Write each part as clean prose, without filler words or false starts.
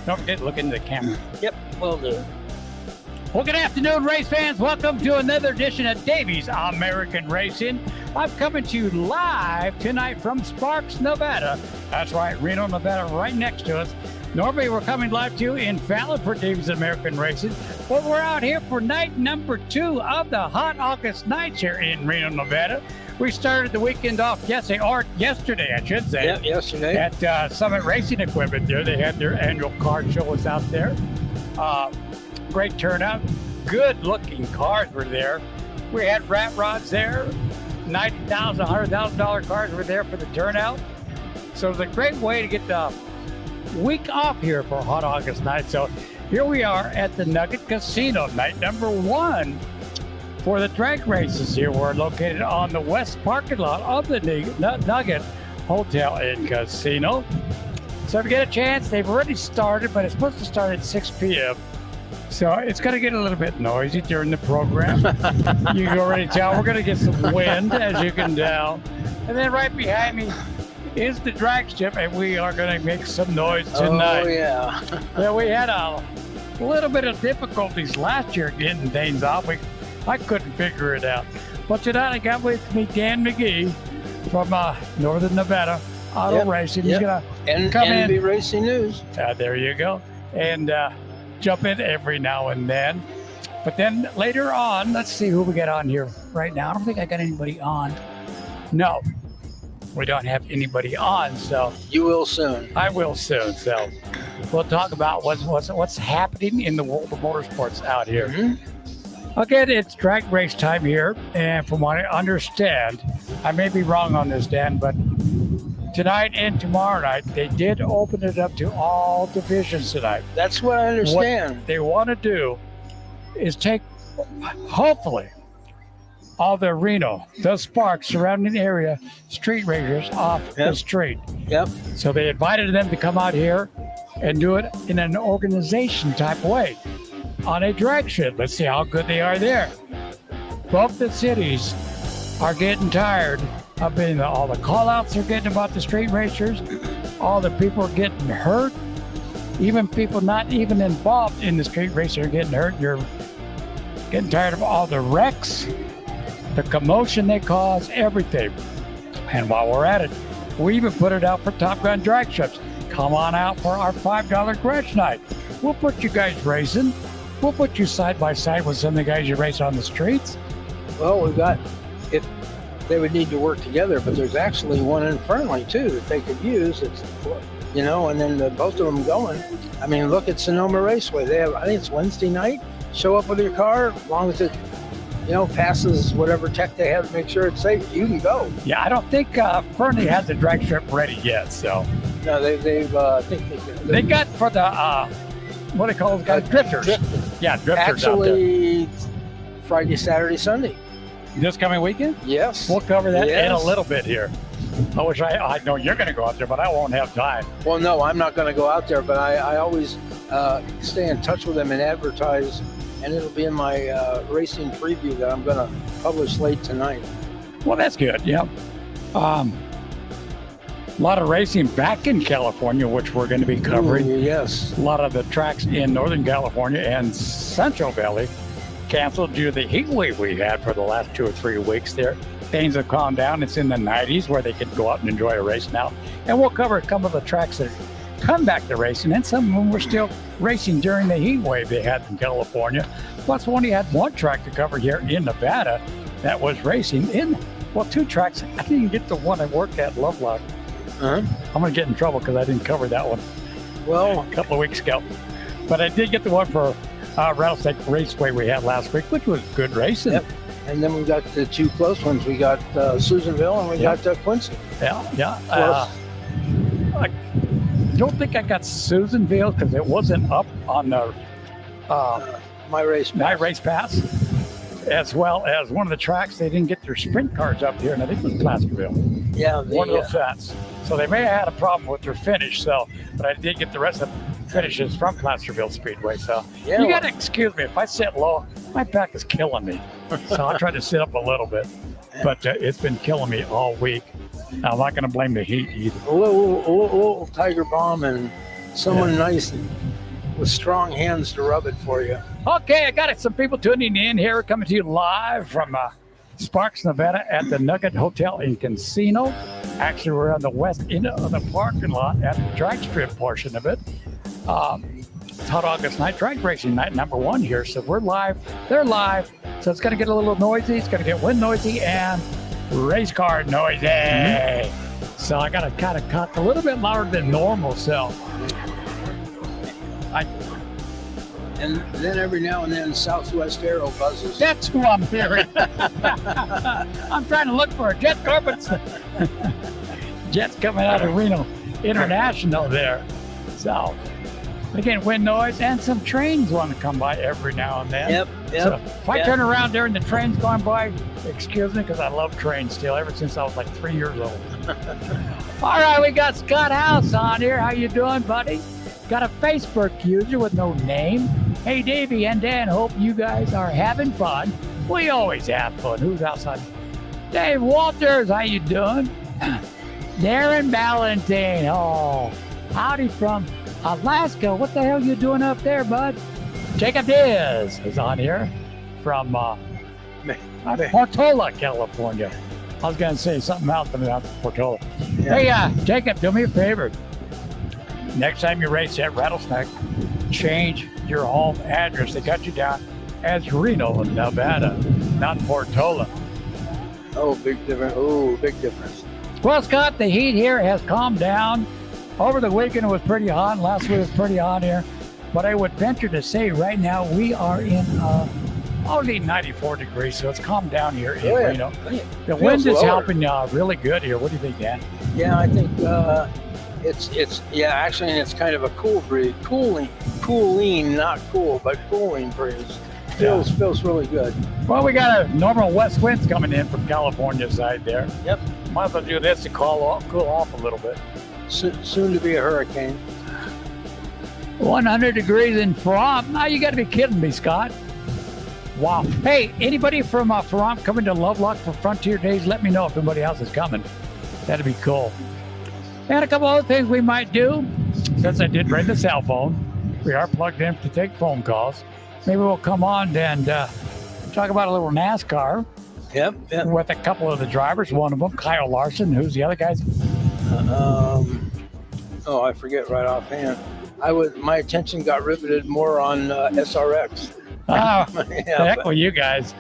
Don't forget to look into the camera. Yep, will do. Well, good afternoon, race fans. Welcome to another edition of Davey's American Racing. I'm coming to you live tonight from Sparks, Nevada. That's right, Reno, Nevada, right next to us. Normally, we're coming live to you in Fallon for Davey's American Racing, but we're out here for night number 2 of the hot August nights here in Reno, Nevada. We started the weekend off yesterday, I should say. Yep, yesterday. At Summit Racing Equipment there. They had their annual car show was out there. Great turnout. Good-looking cars were there. We had rat rods there. $90,000, $100,000 cars were there for the turnout. So it was a great way to get the week off here for a hot August night. So here we are at the Nugget Casino, night number 1 for the drag races here. We're located on the west parking lot of the Nugget Hotel and Casino. So if you get a chance, they've already started, but it's supposed to start at 6 p.m. So it's going to get a little bit noisy during the program. You can already tell we're going to get some wind, as you can tell. And then right behind me is the drag strip, and we are going to make some noise tonight. Oh, yeah. Well, we had a little bit of difficulties last year getting things off. I couldn't figure it out. But tonight I got with me Dan McGee from Northern Nevada Auto Racing. He's going to come in. NB Racing News. There you go. And jump in every now and then. But then later on, let's see who we got on here right now. I don't think I got anybody on. No, we don't have anybody on. So You will soon. I will soon. So we'll talk about what's happening in the world of motorsports out here. Mm-hmm. Again, it's drag race time here, and from what I understand, I may be wrong on this, Dan, but tonight and tomorrow night, they did open it up to all divisions tonight. That's what I understand. What they want to do is take, hopefully, all the Reno, the Sparks, surrounding area, street racers off the street. Yep. So they invited them to come out here and do it in an organization type way. On a drag strip. Let's see how good they are there. Both the cities are getting tired of being all the call-outs they're getting about the street racers. All the people are getting hurt. Even people not even involved in the street racer are getting hurt. You're getting tired of all the wrecks, the commotion they cause, everything. And while we're at it, we even put it out for Top Gun drag strips. Come on out for our $5 crash night. We'll put you guys racing. We'll put you side by side with some of the guys you race on the streets. Well, we've got, if they would need to work together, but there's actually one in Fernley too that they could use. It's, and then both of them going. I mean, look at Sonoma Raceway. They have, I think it's Wednesday night. Show up with your car, as long as it, passes whatever tech they have to make sure it's safe. You can go. Yeah, I don't think Fernley has the drag strip ready yet. So no, I think they got for the. What do they call those guys? Drifters. Yeah, drifters. Actually, Friday, Saturday, Sunday. This coming weekend? Yes. We'll cover that in a little bit here. I wish I know you're going to go out there, but I won't have time. Well, no, I'm not going to go out there, but I always stay in touch with them and advertise, and it'll be in my racing preview that I'm going to publish late tonight. Well, that's good. Yeah. A lot of racing back in California, which we're going to be covering. Ooh, yes. A lot of the tracks in Northern California and Central Valley canceled due to the heat wave we had for the last 2 or 3 weeks there. Things have calmed down. It's in the 90s where they can go out and enjoy a race now. And we'll cover a couple of the tracks that come back to racing, and some of them were still racing during the heat wave they had in California. Plus, we only had one track to cover here in Nevada that was racing in, 2 tracks. I didn't get the one I worked at, Lovelock. Uh-huh. I'm going to get in trouble because I didn't cover that one a couple of weeks ago. But I did get the one for Rattlesnake Raceway we had last week, which was good racing. Yep. And then we got the 2 close ones. We got Susanville and we got Quincy. Yeah. I don't think I got Susanville because it wasn't up on the My Race Pass. As well as one of the tracks, they didn't get their sprint cars up here, and I think it was Placerville. Yeah. One of those sets. So they may have had a problem with their finish, but I did get the rest of the finishes from Placerville Speedway. So you got to excuse me. If I sit low, my back is killing me. So I'll try to sit up a little bit. But it's been killing me all week. Now, I'm not going to blame the heat either. A little Tiger Bomb and someone nice with strong hands to rub it for you. Okay, I got some people tuning in here, coming to you live from Sparks, Nevada, at the Nugget Hotel and Casino. Actually, we're on the west end of the parking lot at the drag strip portion of it. It's Hot August night, drag racing night #1 here. So we're live, they're live. So it's going to get a little noisy. It's going to get wind noisy and race car noisy. So I got to kind of talk a little bit louder than normal. So And then every now and then, Southwest Aero buzzes. that's who I'm hearing. I'm trying to look for a jet car, but jet's coming out of Reno International there. So again, wind noise and some trains want to come by every now and then. Yep. So if I turn around during the trains going by, excuse me, because I love trains still, ever since I was like 3 years old. All right, we got Scott House on here. How you doing, buddy? Got a Facebook user with no name. Hey, Davey and Dan, hope you guys are having fun. We always have fun. Who's outside? Dave Walters, how you doing? Darren Ballantine. Oh, howdy from Alaska. What the hell you doing up there, bud? Jacob Diaz is on here from Portola, California. I was going to say something else about Portola. Yeah. Hey, Jacob, do me a favor. Next time you race at Rattlesnake, change your home address. They got you down as Reno, Nevada, not Portola. Oh, big difference. Oh, big difference. Well, Scott, the heat here has calmed down. Over the weekend, it was pretty hot. Last week was pretty hot here. But I would venture to say right now we are in only 94 degrees, so it's calmed down here in Reno. The wind is helping really good here. What do you think, Dan? Yeah, I think actually it's kind of a cool breeze. Cooling, not cool, but cooling breeze. Feels really good. Well, we got a normal west winds coming in from California side there. Yep. Might as well do this to cool off a little bit. Soon to be a hurricane. 100 degrees in Ferrand. Now you got to be kidding me, Scott. Wow. Hey, anybody from Ferrand coming to Lovelock for Frontier Days? Let me know if anybody else is coming. That'd be cool. And a couple other things we might do. Since I did bring the cell phone, we are plugged in to take phone calls. Maybe we'll come on and talk about a little NASCAR. Yep. With a couple of the drivers. One of them, Kyle Larson. Who's the other guys? I forget right offhand. My attention got riveted more on SRX. Heck with you guys.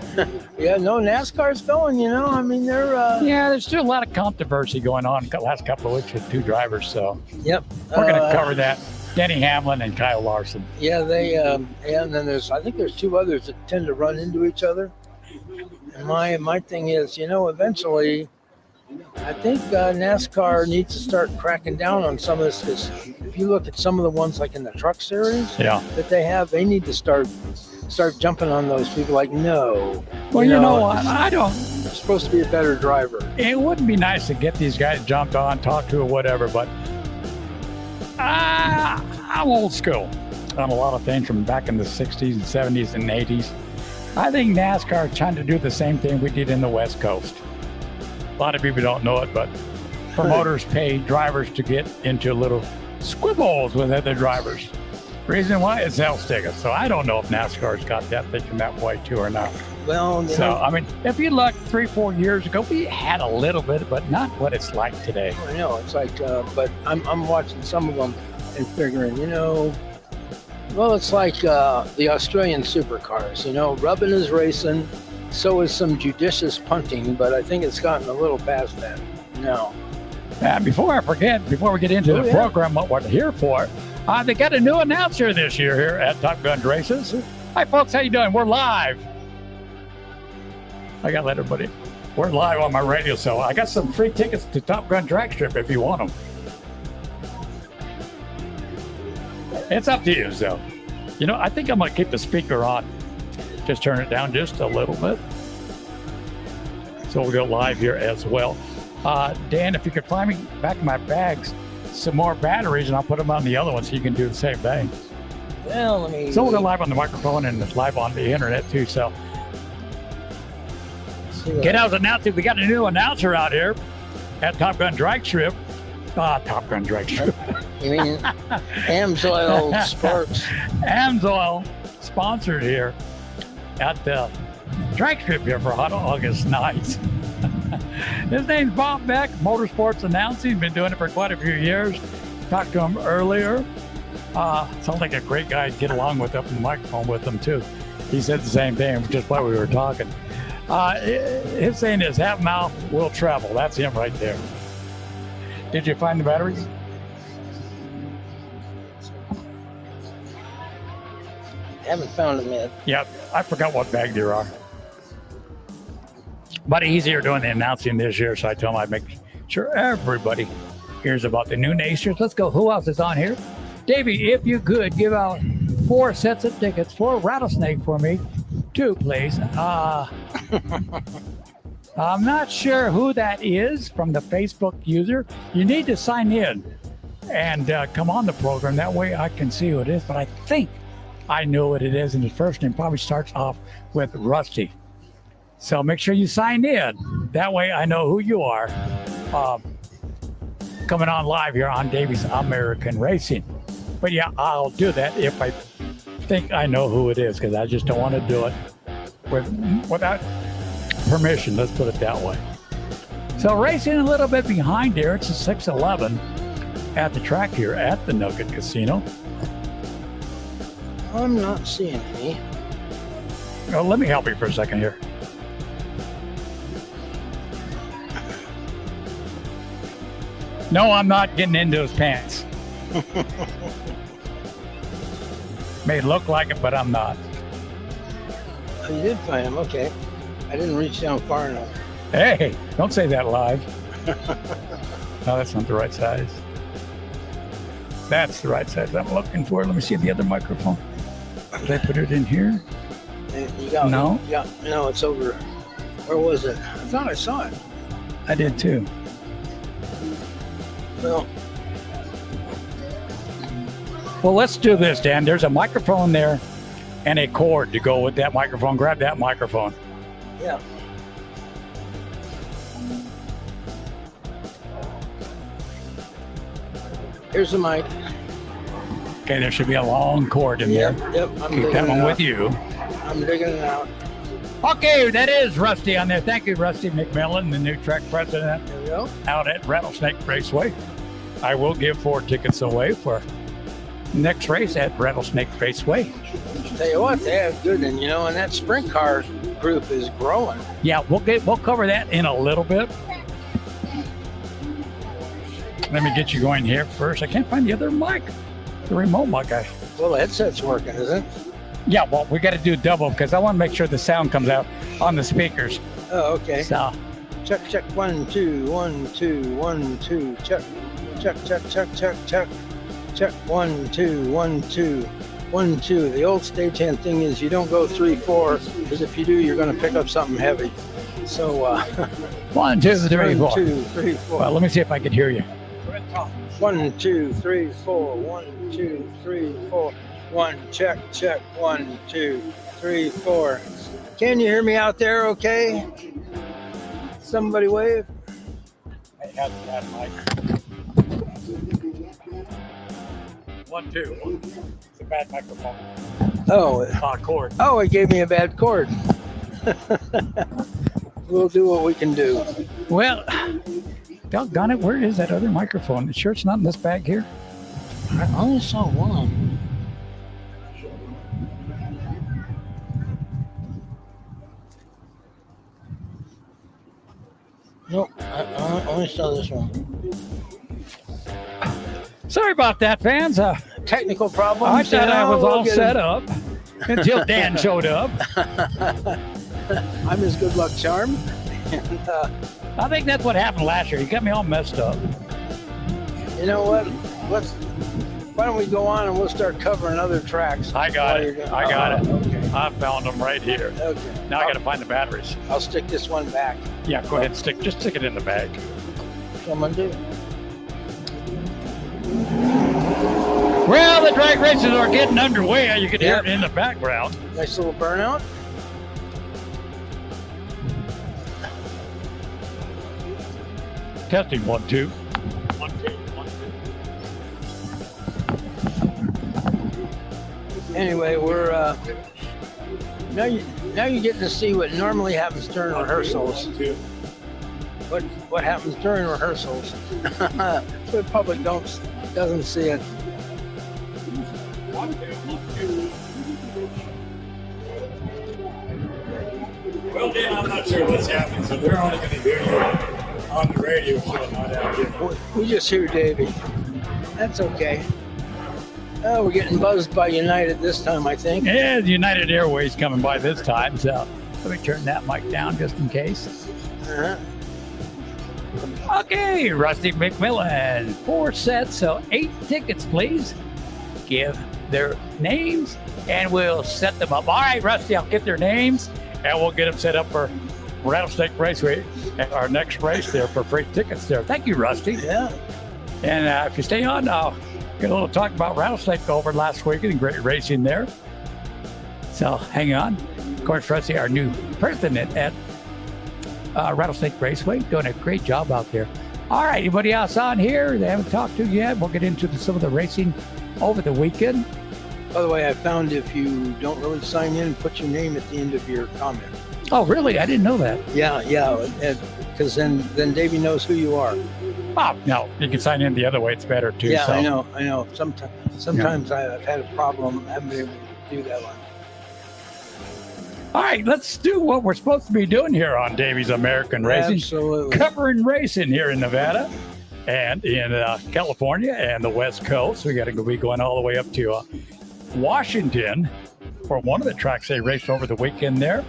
Yeah, no, NASCAR's going, I mean, they're... Yeah, there's still a lot of controversy going on the last couple of weeks with two drivers, so... Yep. We're going to cover that. Denny Hamlin and Kyle Larson. Yeah, and then I think there's two others that tend to run into each other. And my thing is, eventually, I think NASCAR needs to start cracking down on some of this, because if you look at some of the ones like in the truck series that they have, they need to start jumping on those people like, no. Well, you know what? I don't. You're supposed to be a better driver. It wouldn't be nice to get these guys jumped on, talk to or whatever, but I'm old school on a lot of things from back in the 60s and 70s and 80s. I think NASCAR is trying to do the same thing we did in the West Coast. A lot of people don't know it, but promoters pay drivers to get into little squibbles with other drivers. Reason why? It sells tickets. So I don't know if NASCAR's got that thinking that way too or not. Well, I mean, if you look 3-4 years ago, we had a little bit, but not what it's like today. I know it's like, but I'm watching some of them and figuring, well, it's like the Australian supercars. Rubbing is racing, so is some judicious punting, but I think it's gotten a little past that now. And before I forget, before we get into the program, what we're here for, they got a new announcer this year here at Top Gun Races. Hi, folks. How you doing? We're live. I got to let everybody. We're live on my radio, so I got some free tickets to Top Gun Drag Strip if you want them. It's up to you, so. I think I'm going to keep the speaker on. Just turn it down just a little bit. So we'll go live here as well. Dan, if you could find me back in my bags some more batteries, and I'll put them on the other one so you can do the same thing. Well, So we'll go live on the microphone and live on the internet too. So get out announcing. We got a new announcer out here at Top Gun Drag Strip. Top Gun drag strip. You mean Amsoil Sparks? Amsoil sponsored here at the drag strip here for hot August nights. His name's Bob Beck, motorsports announcing. He's been doing it for quite a few years. Talked to him earlier. Sounds like a great guy to get along with up in the microphone with him too. He said the same thing, just while we were talking. His saying is, "Have mouth will travel." That's him right there. Did you find the batteries? Haven't found them yet. Yep, I forgot what bag there are. But he's here doing the announcing this year, so I told him I'd make sure everybody hears about the new Nacers. Let's go. Who else is on here? Davey, if you could give out 4 sets of tickets for Rattlesnake for me. 2, please. I'm not sure who that is from the Facebook user. You need to sign in and come on the program. That way I can see who it is. But I think I know what it is. And his first name probably starts off with Rusty. So make sure you sign in. That way I know who you are. Coming on live here on Davey's American Racing. But yeah, I'll do that if I think I know who it is, because I just don't want to do it without permission, let's put it that way. So racing a little bit behind here, it's a 611 at the track here at the Nugget Casino. I'm not seeing any. Oh, let me help you for a second here. No, I'm not getting into his pants. May look like it, but I'm not. Oh, you did find them, okay. I didn't reach down far enough. Hey, don't say that live. No, that's not the right size. That's the right size I'm looking for. Let me see the other microphone. Did I put it in here? You got No? one? Yeah, no, it's over. Where was it? I thought I saw it. I did too. Well, let's do this, Dan. There's a microphone there and a cord to go with that microphone. Grab that microphone. Yeah. Here's the mic. Okay, there should be a long cord in there. Yep, I'm Keep digging that one it with out. you. I'm digging it out. Okay, that is Rusty on there. Thank you, Rusty McMillan, the new track president There we go. out at Rattlesnake Raceway. I will give 4 tickets away for next race at Rattlesnake Raceway. Tell you what, they have good, and and that sprint car group is growing. Yeah, we'll cover that in a little bit. Let me get you going here first. I can't find the other mic, the remote mic. Well, the headset's working, isn't it? Yeah, well, we got to do double because I want to make sure the sound comes out on the speakers. Oh, okay. So, Check, 1, 2, 1, 2, 1, 2. Check. Check, 1, 2, 1, 2, 1, 2. The old stagehand thing is you don't go 3, 4, because if you do, you're going to pick up something heavy. So, 1, 2, 3, 4. 1, 2, 3, 4. Well, let me see if I can hear you. 1, 2, 3, 4. 1, 2, 3, 4. 1, check, 1, 2, 3, 4. Can you hear me out there okay? Somebody wave. I have that mic. 1, 2. It's a bad microphone. Oh, Cord. oh, it gave me a bad cord. We'll do what we can do. Well, doggone it, where is that other microphone? Sure it's not in this bag here? I only saw one. Nope, I only saw this one. Sorry about that, fans. Technical problems. I thought I was all we'll get set it. up until Dan showed up. I'm his good luck charm. And, I think that's what happened last year. He got me all messed up. you know what? Why don't we go on and we'll start covering other tracks? I got it. I got it. Okay. I found them right here. Okay. Now I got to find the batteries. I'll stick this one back. Yeah, go ahead and just stick it in the bag. Someone do. Well, the drag races are getting underway. You can hear it in the background. Nice little burnout. Testing 1, 2. 1, 2. Anyway, we're now you're getting to see what normally happens during rehearsals. What happens during rehearsals? So the public doesn't see it. Well, Dan, I'm not sure what's happening, so they're only going to hear you on the radio show, not out here. We just hear Davey. That's okay. Oh, we're getting buzzed by United this time, I think. Yeah, United Airways coming by this time, so let me turn that mic down just in case. Uh-huh. Okay, Rusty McMillan, 4 sets, so 8 tickets, please. Give their names, and we'll set them up. All right, Rusty, I'll get their names, and we'll get them set up for Rattlesnake Raceway at our next race there for free tickets there. Thank you, Rusty. Yeah. And if you stay on, I'll get a little talk about Rattlesnake over last weekend and great racing there. So hang on. Of course, Rusty, our new president at Rattlesnake Raceway, doing a great job out there. All right, anybody else on here they haven't talked to yet? We'll get into some of the racing over the weekend. By the way, I found if you don't really sign in, put your name at the end of your comment. Oh, really? I didn't know that. Yeah, because then Davey knows who you are. Oh, no, you can sign in the other way. It's better, too. Yeah, so. I know. Sometimes I've had a problem. I haven't been able to do that one. All right, let's do what we're supposed to be doing here on Davey's American Racing. Absolutely. Covering racing here in Nevada and in California and the West Coast. We got to be going all the way up to Washington for one of the tracks they raced over the weekend there.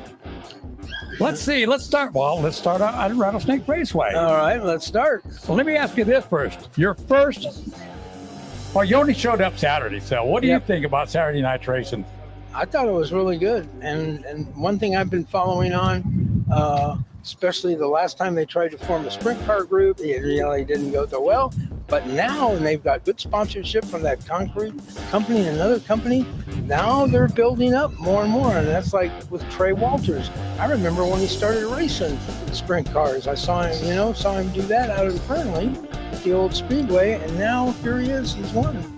Let's see. Let's start at Rattlesnake Raceway. All right, let's start. Well, let me ask you this first. Your first, well, you only showed up Saturday, so what do you think about Saturday night racing? I thought it was really good. And one thing I've been following on, especially the last time they tried to form a sprint car group, it really didn't go so well. But now, and they've got good sponsorship from that concrete company and another company, now they're building up more and more. And that's like with Trey Walters. I remember when he started racing sprint cars. I saw him do that out of Fernley, the old Speedway, and now here he is, he's won.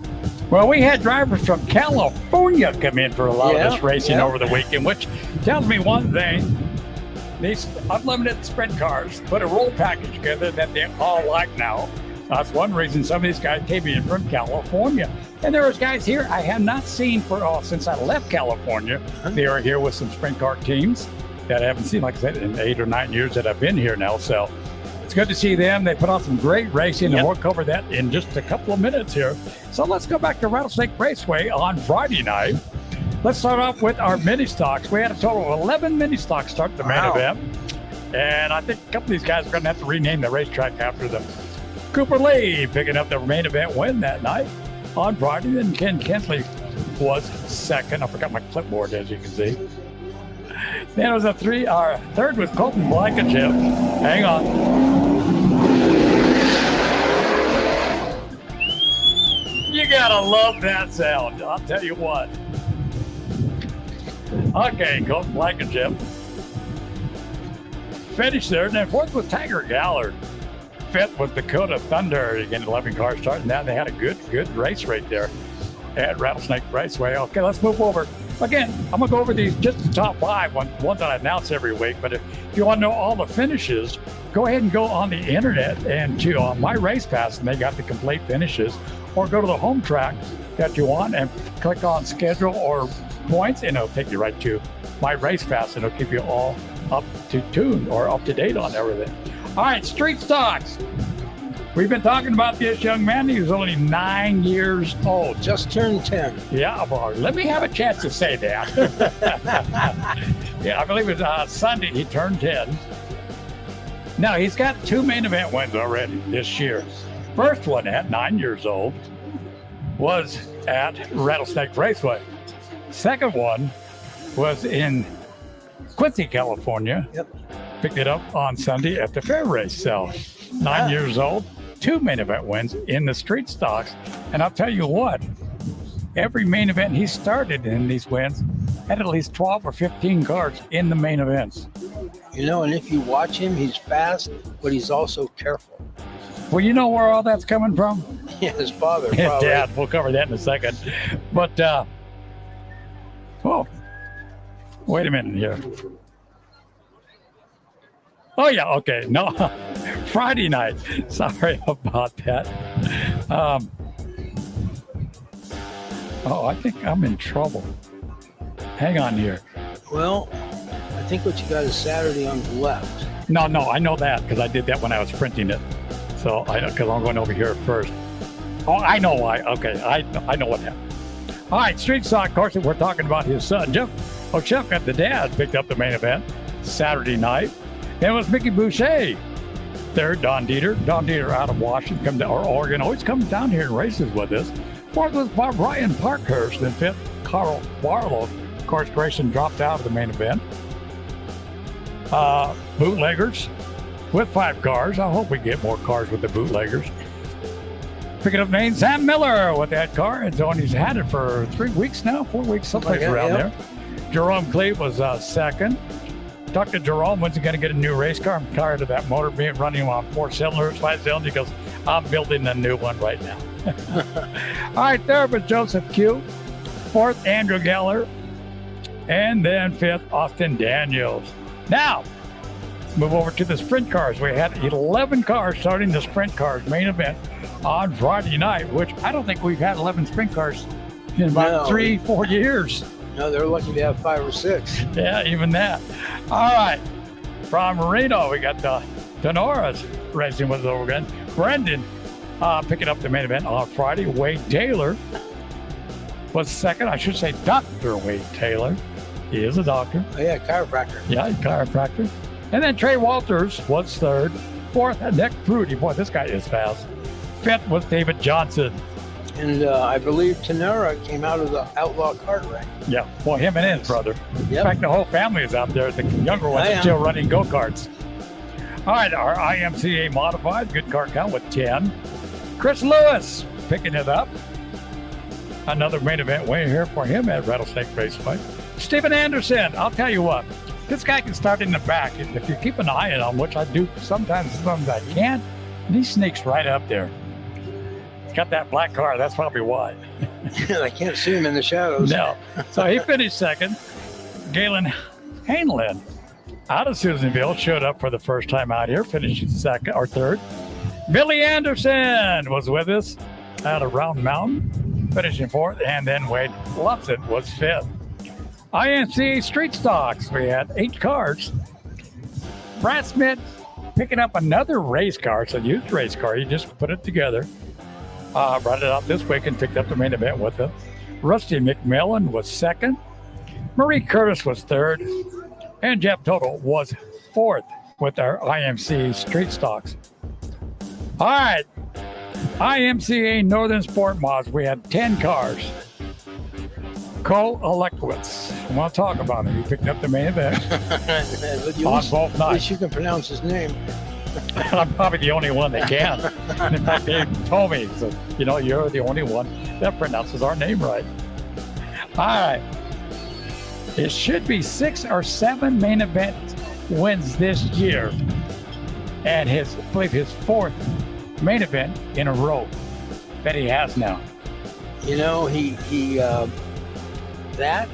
Well, we had drivers from California come in for a lot of this racing over the weekend, which tells me one thing. These unlimited sprint cars put a roll package together that they all like now. That's one reason some of these guys came in from California. And there was guys here I have not seen since I left California. They are here with some sprint car teams that I haven't seen, like I said, in 8 or 9 years that I've been here now. So it's good to see them. They put on some great racing, and we'll cover that in just a couple of minutes here. So let's go back to Rattlesnake Raceway on Friday night. Let's start off with our mini stocks. We had a total of 11 mini stocks start the main event. And I think a couple of these guys are going to have to rename the racetrack after them. Cooper Lee picking up the main event win that night on Friday. And Ken Kensley was second. I forgot my clipboard, as you can see. Then it was third was Colton Blankenship. Hang on. You gotta love that sound. I'll tell you what. Okay, Colton Blankenship finished there. And then fourth was Tiger Gallard. Fifth was Dakota Thunder. Again, 11 cars starting that. They had a good race right there at Rattlesnake Raceway. Okay, let's move over. Again, I'm going to go over these, just the top 5, ones that I announce every week. But if you want to know all the finishes, go ahead and go on the internet and to My Race Pass, and they got the complete finishes. Or go to the home track that you want and click on schedule or points, and it'll take you right to My Race Pass, and it'll keep you all up to tune or up to date on everything. All right, street stocks. We've been talking about this young man. He was only 9 years old. Just turned 10. Yeah, well, let me have a chance to say that. Yeah, I believe it was Sunday he turned 10. Now, he's got 2 main event wins already this year. First one at 9 years old was at Rattlesnake Raceway. Second one was in Quincy, California. Yep. Picked it up on Sunday at the fair race. So 9 years old, 2 main event wins in the street stocks. And I'll tell you what, every main event he started in these wins had at least 12 or 15 cars in the main events. And if you watch him, he's fast, but he's also careful. Well, you know where all that's coming from? Yeah, his father, His probably. dad. We'll cover that in a second. But Oh, wait a minute here. Oh, yeah, okay. No, Friday night. Sorry about that. I think I'm in trouble. Hang on here. Well, I think what you got is Saturday on the left. No, I know that because I did that when I was printing it. So because I'm going over here first. Oh, I know why. Okay, I know what happened. All right, Street Stock, of course, we're talking about his son. Jeff got the dad picked up the main event Saturday night. Then it was Mickey Boucher. Third, Don Dieter out of Washington, or Oregon, always comes down here and races with us. Fourth was Brian Parkhurst. Then fifth, Carl Barlow. Of course, Grayson dropped out of the main event. Bootleggers with 5 cars. I hope we get more cars with the bootleggers. Picking up name, Sam Miller with that car. And he's had it for 3 weeks now, 4 weeks, someplace around there. Jerome Cleve was second. Talked to Jerome, when's he going to get a new race car? I'm tired of that motor being running on 4 cylinders, 5 cylinders. He goes, I'm building a new one right now. All right, third was Joseph Q. Fourth, Andrew Geller. And then fifth, Austin Daniels. Now, let's move over to the sprint cars. We had 11 cars starting the sprint cars main event on Friday night, which I don't think we've had 11 sprint cars in about 3-4 years. No, they're lucky to have 5 or 6. Yeah, even that. All right. From Reno, we got the Denoras racing with us over again. Brendan picking up the main event on Friday. Wade Taylor was second. I should say Dr. Wade Taylor. He is a doctor. Oh, yeah, chiropractor. Yeah, chiropractor. And then Trey Walters was third. Fourth, Nick Prudy. Boy, this guy is fast. Fifth was David Johnson. And I believe Tenera came out of the outlaw kart ring. Yeah, well, him and his brother. Yep. In fact, the whole family is out there. The younger ones are still running go-karts. All right, our IMCA modified, good car count with 10. Chris Lewis picking it up. Another main event win here for him at Rattlesnake Raceway. Stephen Anderson, I'll tell you what, this guy can start in the back. If you keep an eye on him, which I do sometimes I can't, and he sneaks right up there. He's got that black car, that's probably why. I can't see him in the shadows. No. So he finished second. Galen Hanlon out of Susanville showed up for the first time out here, finishing second or third. Billy Anderson was with us out of Round Mountain, finishing fourth, and then Wade Lupson was fifth. IMCA Street Stocks, we had 8 cars. Brad Smith picking up another race car, it's a used race car, he just put it together. Brought it out this week and picked up the main event with it. Rusty McMillan was second. Marie Curtis was third. And Jeff Toto was fourth with our IMCA Street Stocks. All right. IMCA Northern Sport Mods, we had 10 cars. Cole Alekwitz, I want to talk about him. He picked up the main event on both nights. At least you can pronounce his name. I'm probably the only one that can. And in fact, they told me, so, you're the only one that pronounces our name right. All right. It should be 6 or 7 main event wins this year. And I believe his 4th main event in a row that he has now. That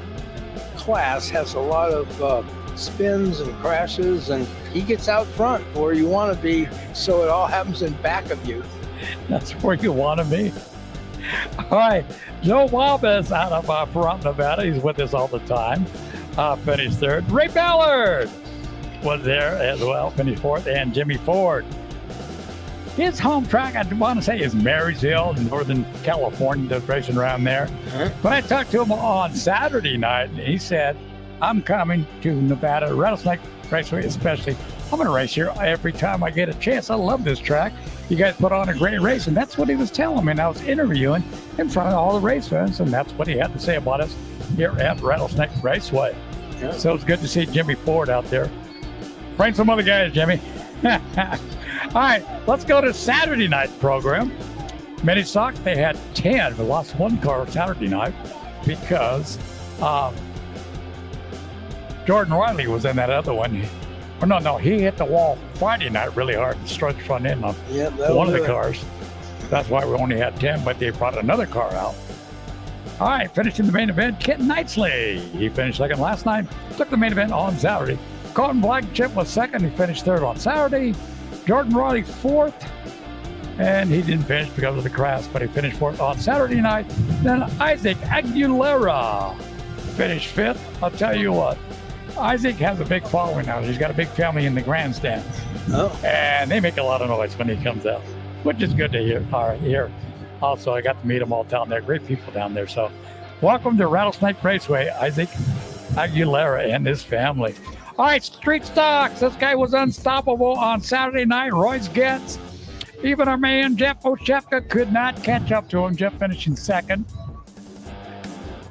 class has a lot of spins and crashes, and he gets out front where you want to be, so it all happens in back of you. That's where you want to be. All right, Joe Wabas out of Pahrump, Nevada. He's with us all the time. Finished third. Ray Ballard was there as well, finished fourth, and Jimmy Ford. His home track, I want to say, is Marysville, Northern California, just racing around there. But I talked to him on Saturday night, and he said, I'm coming to Nevada, Rattlesnake Raceway especially. I'm going to race here every time I get a chance. I love this track. You guys put on a great race, and that's what he was telling me. And I was interviewing in front of all the race fans, and that's what he had to say about us here at Rattlesnake Raceway. Yeah. So it's good to see Jimmy Ford out there. Bring some other guys, Jimmy. All right, let's go to Saturday night program. Mini Stock, they had 10. We lost 1 car Saturday night because Jordan Riley was in that other one. He hit the wall Friday night really hard and destroyed the front end on one of the cars. That's why we only had 10, but they brought another car out. All right, finishing the main event, Kent Knightsley. He finished second last night, took the main event on Saturday. Colton Blankenship was second. He finished third on Saturday. Jordan Roddy fourth. And he didn't finish because of the crash, but he finished fourth on Saturday night. Then Isaac Aguilera finished fifth. I'll tell you what, Isaac has a big following now. He's got a big family in the grandstands. Oh. And they make a lot of noise when he comes out, which is good to hear. All right, here. Also, I got to meet them all down there. Great people down there. So welcome to Rattlesnake Raceway, Isaac Aguilera and his family. All right, street stocks. This guy was unstoppable on Saturday night. Royce Getz. Even our man, Jeff Oshefka, could not catch up to him. Jeff finishing second.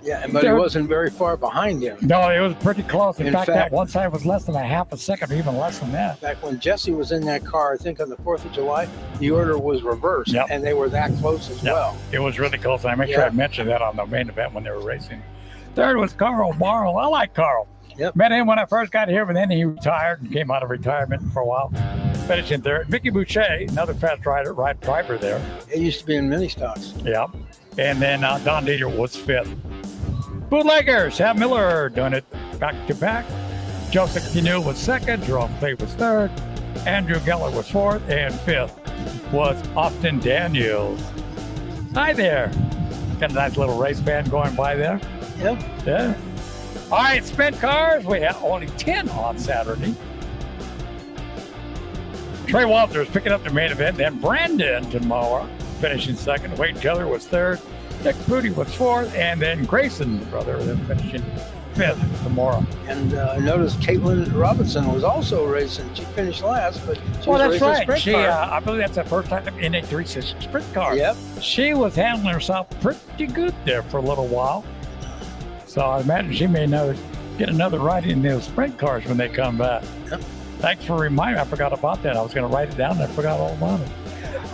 Yeah, but he wasn't very far behind him. No, it was pretty close. In fact, that fact, one side was less than a half a second, or even less than that. In fact, when Jesse was in that car, I think on the 4th of July, the order was reversed, Yep. and they were that close as well. It was really close. I make sure I mentioned that on the main event when they were racing. Third was Carl Barlow. I like Carl. Yep. Met him when I first got here, but then he retired and came out of retirement for a while. Finishing third. Vicky Boucher, another fast driver there. It used to be in mini stocks. Yeah. And then Don Dieter was fifth. Bootleggers, Sam Miller doing it back to back. Joseph Canoe was second. Jerome Clay was third. Andrew Geller was fourth. And fifth was Austin Daniels. Hi there. Got a nice little race fan going by there. Yep. Yeah. All right, spent cars. We had only 10 on Saturday. Trey Walters picking up the main event. Then Brandon Tamara finishing second. Wade Keller was third. Nick Prudy was fourth. And then Grayson, brother, then finishing fifth tomorrow. And I noticed Caitlin Robinson was also racing. She finished last, but she was That's racing a right. sprint She, car. I believe that's the first time in a 360 sprint car. Yep. She was handling herself pretty good there for a little while. So I imagine she may get another ride in those sprint cars when they come back. Yep. Thanks for reminding me. I forgot about that. I was going to write it down and I forgot all about it.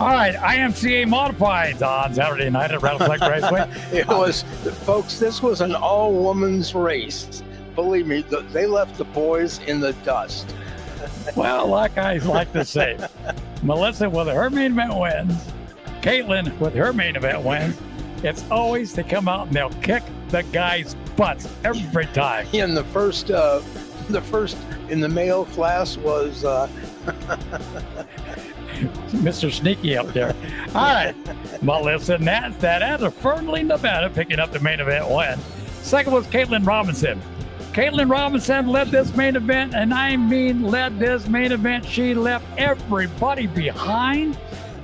All right, IMCA Modifieds on Saturday night at Rattlesnake Raceway. It was, folks, this was an all-women's race. Believe me, they left the boys in the dust. Well, like I like to say, Melissa with her main event wins, Caitlin with her main event wins. It's always to come out and they'll kick the guys' butts every time. And the first in the male class was Mr. Sneaky up there. All right, Melissa that out of Fernley, Nevada, picking up the main event win. Second was Caitlin Robinson. Caitlin Robinson led this main event, and I mean led this main event. She left everybody behind.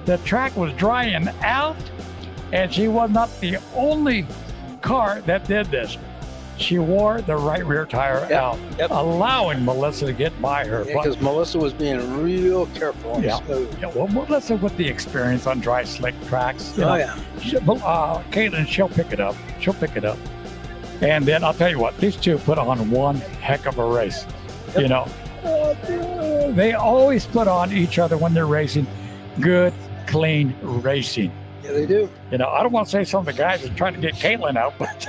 The track was drying out, and she was not the only car that did this. She wore the right rear tire out, allowing Melissa to get by her. Because Melissa was being real careful and smooth. Yeah, well, Melissa with the experience on dry, slick tracks. Caitlin, she'll pick it up. She'll pick it up. And then I'll tell you what, these two put on one heck of a race. Yep. You know, they always put on each other when they're racing. Good, clean racing. Yeah, they do. You know, I don't want to say some of the guys are trying to get Caitlin out, but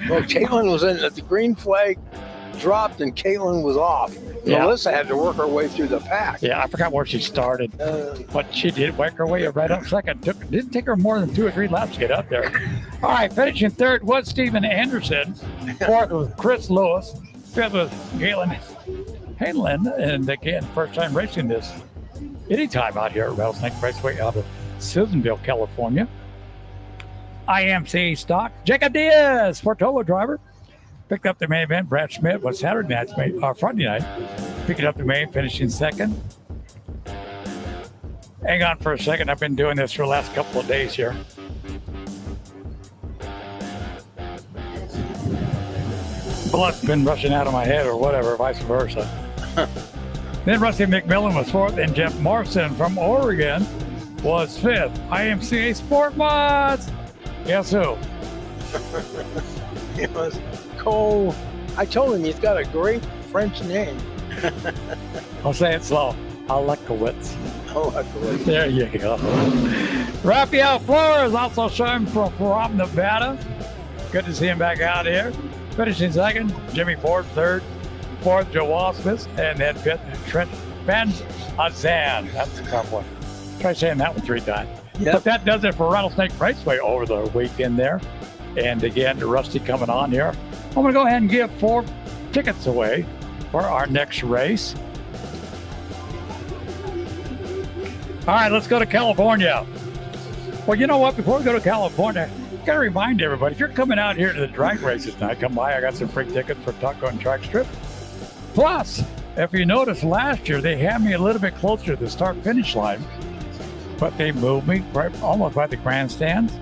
well, Caitlin was in the green flag dropped and Caitlin was off. Yeah. Melissa had to work her way through the pack. Yeah, I forgot where she started, but she did work her way right up second. Didn't take her more than 2 or 3 laps to get up there. All right, finishing third was Steven Anderson. Fourth was Chris Lewis. Fifth was Galen Hanlon, and again, first time racing this anytime out here at Rattlesnake Raceway out of Susanville, California. IMCA stock. Jacob Diaz, Portola driver. Picked up the main event. Brad Schmidt was Saturday night's Friday night. Picking up the main, finishing second. Hang on for a second. I've been doing this for the last couple of days here. Blood's been rushing out of my head or whatever, vice versa. Then Rusty McMillan was fourth, and Jeff Morrison from Oregon was fifth. IMCA Sport Mods. Guess who? It was Cole. I told him he's got a great French name. I'll say it slow. Alekowitz. Alekowitz. There you go. Rafael Flores also showing from Nevada. Good to see him back out here. Finishing second, Jimmy Ford third. Fourth, Joe Walsmith, and then fifth, Trent Ben Azan. That's a tough one. Try saying that one 3 times. Yep. But that does it for Rattlesnake Raceway over the weekend there. And again, Rusty coming on here. I'm going to go ahead and give 4 tickets away for our next race. All right, let's go to California. Well, you know what? Before we go to California, I got to remind everybody, if you're coming out here to the drag races tonight, come by. I got some free tickets for Taco and Track Strip. Plus, if you noticed last year, they had me a little bit closer to the start-finish line, but they moved me right almost by the grandstands,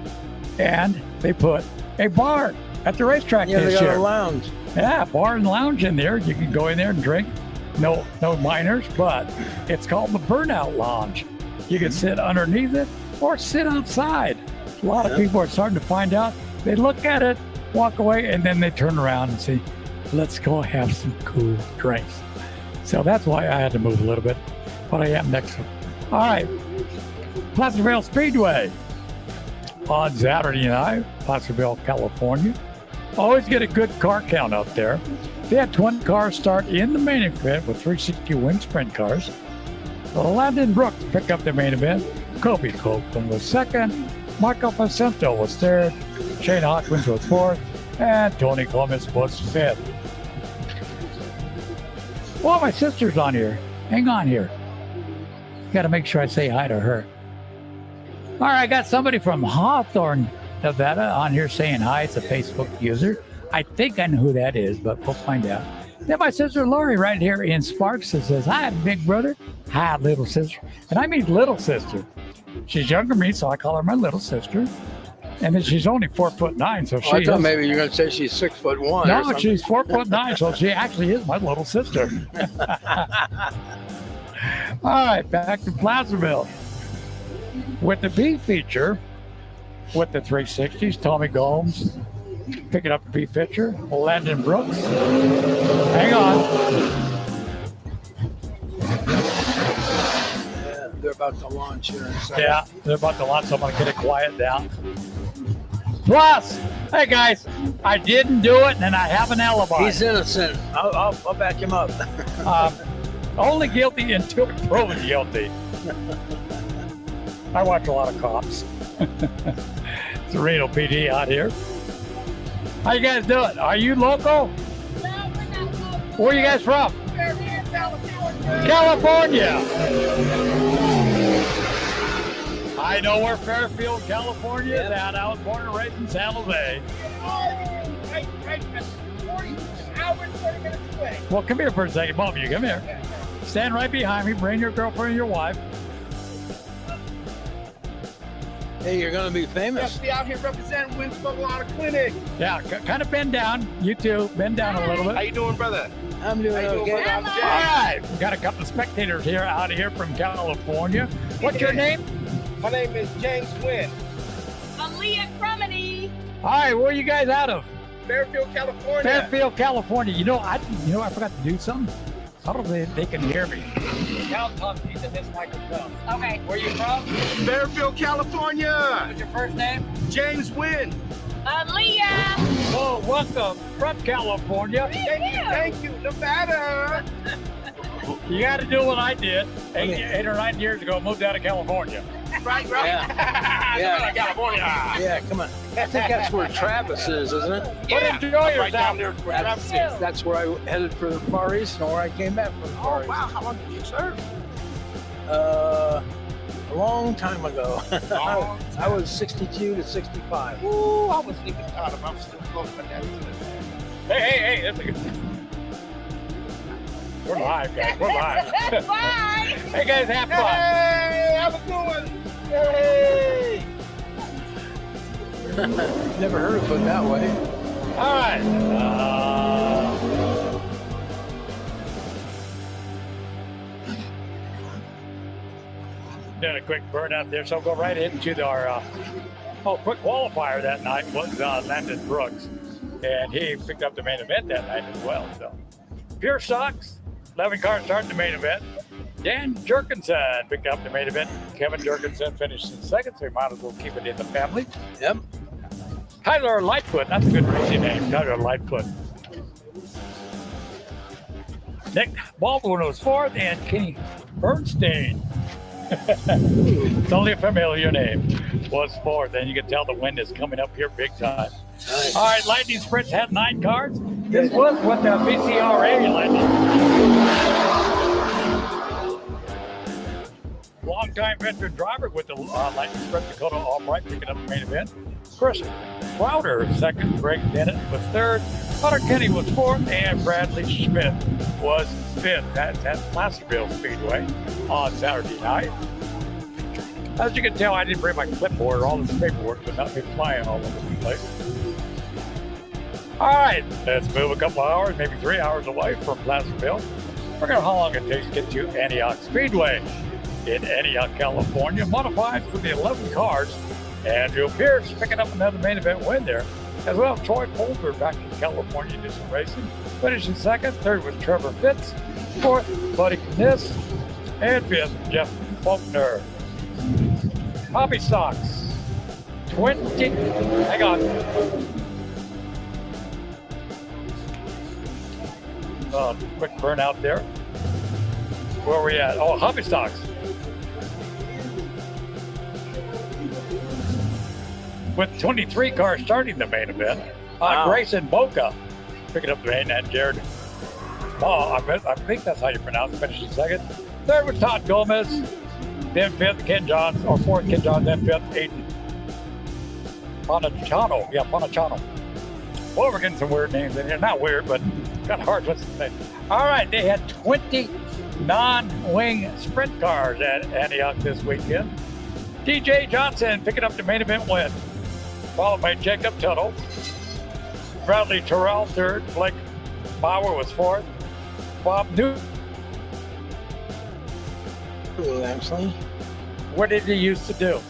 and they put a bar at the racetrack Yeah, this they got year. a lounge. Yeah, bar and lounge in there. You can go in there and drink. No minors, but it's called the Burnout Lounge. You can sit underneath it or sit outside. A lot of people are starting to find out. They look at it, walk away, and then they turn around and say, let's go have some cool drinks. So that's why I had to move a little bit, but I am next one. All right, Placerville Speedway on Saturday night, Placerville, California. Always get a good car count out there. They had 20 cars start in the main event with 360 wing sprint cars. Landon Brooks picked up the main event. Kobe Copeland was second. Michael Facento was third. Shane Hawkins was fourth. And Tony Clements was fifth. Well, my sister's on here. Hang on here. Got to make sure I say hi to her. All right, I got somebody from Hawthorne, Nevada on here saying hi. It's a Facebook user. I think I know who that is, but we'll find out. Then my sister Lori right here in Sparks says, hi, big brother. Hi, little sister. And I mean little sister. She's younger than me, so I call her my little sister. And then she's only 4'9", so she I thought is. maybe you're going to say she's 6'1". No, she's 4'9", so she actually is my little sister. All right, back to Placerville. With the B feature, with the 360s, Tommy Gomes picking up the B feature, Landon Brooks. Hang on. Yeah, they're about to launch here in a second. Yeah, they're about to launch, so I'm going to get it quiet down. Plus, hey guys, I didn't do it and I have an alibi. He's innocent. I'll back him up. Only guilty until proven guilty. I watch a lot of cops. It's a Reno PD out here. How you guys doing? Are you local? No, we're not local. Where are you guys from? Fairfield, California. California. I know where Fairfield, California is at. I was born and raised in San Jose. Right, 40 hours, 30 minutes away. Well, come here for a second. Both of you, come here. Stand right behind me. Bring your girlfriend and your wife. Hey, you're going to be famous. Just be out here representing Winslow Auto Clinic. Yeah, kind of bend down. You two, bend down a little How bit. you doing, brother? I'm doing How you doing, okay. brother? I'm All Jay. right, we got a couple of spectators here out here from California. What's your name? My name is James Wynn. Aaliyah Crumity. All right, where are you guys out of? Fairfield, California. Fairfield, California. I forgot to do something. I don't know if they can hear me. Now talk into this microphone. Okay. Where are you from? Fairfield, California. What's your first name? James Wynn. Aaliyah. Oh, welcome from California. Thank you, Nevada. You got to do what I did 8 or 9 years ago. Moved out of California. Right. Yeah. California. Yeah, come on. I think that's where Travis is, isn't it? But enjoy yourself. That's where I headed for the Far East and where I came back from the Far East. Wow, how long did you serve? A long time ago. I was 62 to 65. Ooh, I wasn't even thought of. I'm still close to that. Hey, that's a good thing. We're live, guys. We're live. Bye. Hey, guys, have fun. Hey, have a good one. Hey. Never heard it put that way. All right. Did a quick burn out there, so go right into our quick qualifier that night was Landon Brooks, and he picked up the main event that night as well. So pure stocks, 11 cars starting the main event. Dan Jerkinson picked up the main event. Kevin Jerkinson finished in second, so he might as well keep it in the family. Yep. Tyler Lightfoot, that's a good racing name, Tyler Lightfoot. Nick Baldwin was fourth, and Kenny Bernstein It's only a familiar name. Was fourth, and you can tell the wind is coming up here big time. Nice. All right, Lightning Sprints had 9 cars. This was with the BCRA Lightning. Longtime veteran driver with the Lightning Sprint, Dakota Albright, picking up the main event. Chris Crowder, second. Greg Dennett was third. Hunter Kenny was fourth, and Bradley Schmidt was fifth. That's at Placerville Speedway on Saturday night. As you can tell, I didn't bring my clipboard. All this paperwork would not be flying all over the place. All right, let's move a couple hours, maybe 3 hours away from Placerville. We're going to how long it takes to get to Antioch Speedway. In Antioch, California, modifieds with the 11 cars. Andrew Pierce picking up another main event win there. As well, Troy Polter back in California did some racing. Finishing second. Third was Trevor Fitz. Fourth, Buddy Kniss. And fifth, Jeff Faulkner. Hobby stocks. 20. Hang on. Quick burnout there. Where are we at? Oh, hobby stocks. With 23 cars starting the main event. Grayson Boca picking up the main, and Jared Paul, I think that's how you pronounce it, finishing second. Third was Todd Gomez. Then fifth, Ken Johns, or fourth, Ken Johns. Then fifth, Aiden Ponachano. Yeah, Ponachano. Well, we're getting some weird names in here. Not weird, but kind of hard to say. All right, they had 20 non-wing sprint cars at Antioch this weekend. DJ Johnson picking up the main event win, followed by Jacob Tuttle. Bradley Terrell third. Blake Bauer was fourth. Bob Newton. Actually, What did he used to do?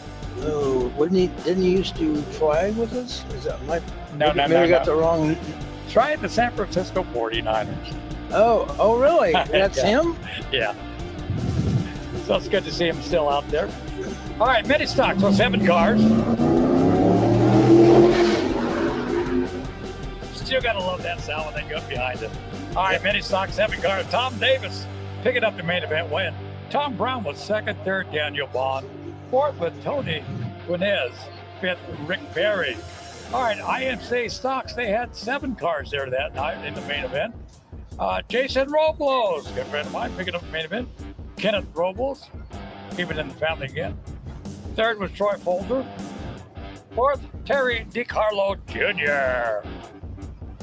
oh, didn't he used to fly with us? Is that my? No, maybe I got the wrong. Try the San Francisco 49ers. Oh, really? That's Yeah. him? Yeah. So it's good to see him still out there. All right, mini stock, so 7 cars. Still gotta love that sound when they go behind it. All right, mini stock, 7 cars. Tom Davis picking up the main event win. Tom Brown was second, third, Daniel Bond. Fourth with Tony Guinez. Fifth, Rick Berry. All right, IMC stocks, they had 7 cars there that night in the main event. Jason Robles, good friend of mine, picking up the main event. Kenneth Robles, keeping in the family again. Third was Troy Folger. Fourth, Terry DiCarlo Jr.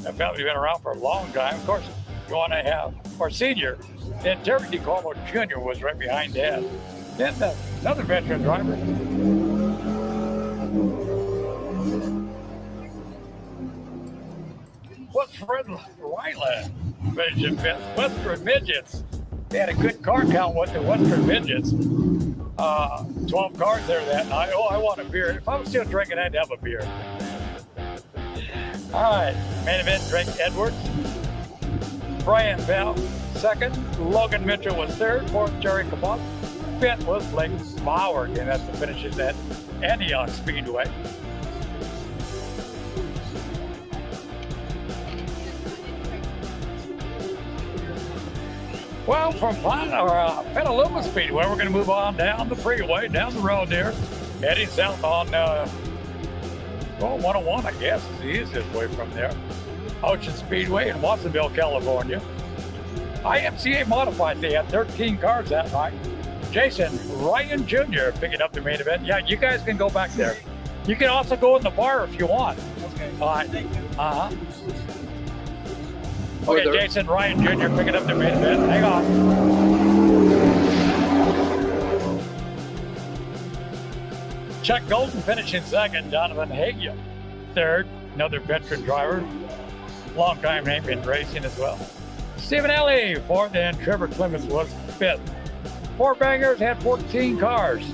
That family's been around for a long time. Of course, you want to have, or senior. Then Terry DiCarlo Jr. was right behind Dad. Then another veteran driver. Was Fred Ryland, finishing fifth. Western Midgets. They had a good car count with the Western Midgets. 12 cars there that night. Oh, I want a beer. If I was still drinking, I'd have a beer. All right, main event, Drake Edwards. Brian Bell, second. Logan Mitchell was third. Fourth, Jerry Cabot. Fifth was Blake Bauer. And that's the finishes at Antioch Speedway. Well, from Petaluma Speedway, we're going to move on down the freeway, down the road there, heading south on 101, I guess, is the easiest way from there. Ocean Speedway in Watsonville, California. IMCA modified, they had 13 cars that night. Jason Ryan Jr. picking up the main event. Yeah, you guys can go back there. You can also go in the bar if you want. Okay. All right. Thank you. Uh-huh. Okay, Jason Ryan Jr. picking up the main event. Hang on. Chuck Golden finishing second. Donovan Hagia third. Another veteran driver. Long time name in racing as well. Stephen Ellie fourth, and Trevor Clemens was fifth. Four bangers had 14 cars.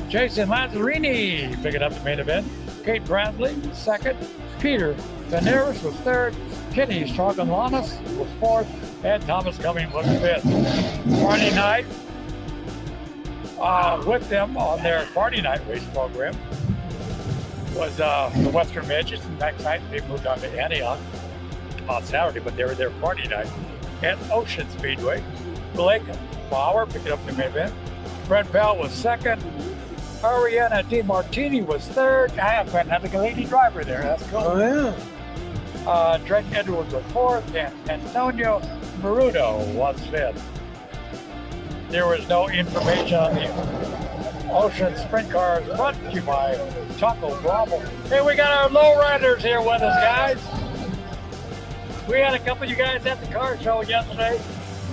Jason Lazzarini picking up the main event. Kate Bradley second. Peter Veneris was third. Kenny Stroganonis was fourth, and Thomas Cummings was fifth. Friday night, with them on their Friday night race program was the Western Midgets. And next night they moved on to Antioch on Saturday, but they were there Friday night at Ocean Speedway. Blake Bauer picking up the main event. Brett Bell was second. Ariana DiMartini was third. I have another lady driver there. That's cool. Oh, yeah. Drake Edwards was fourth, and Antonio Marudo was fifth. There was no information on the Ocean Sprint Cars brought to you by Taco Bravo. Hey, we got our lowriders here with us, guys. We had a couple of you guys at the car show yesterday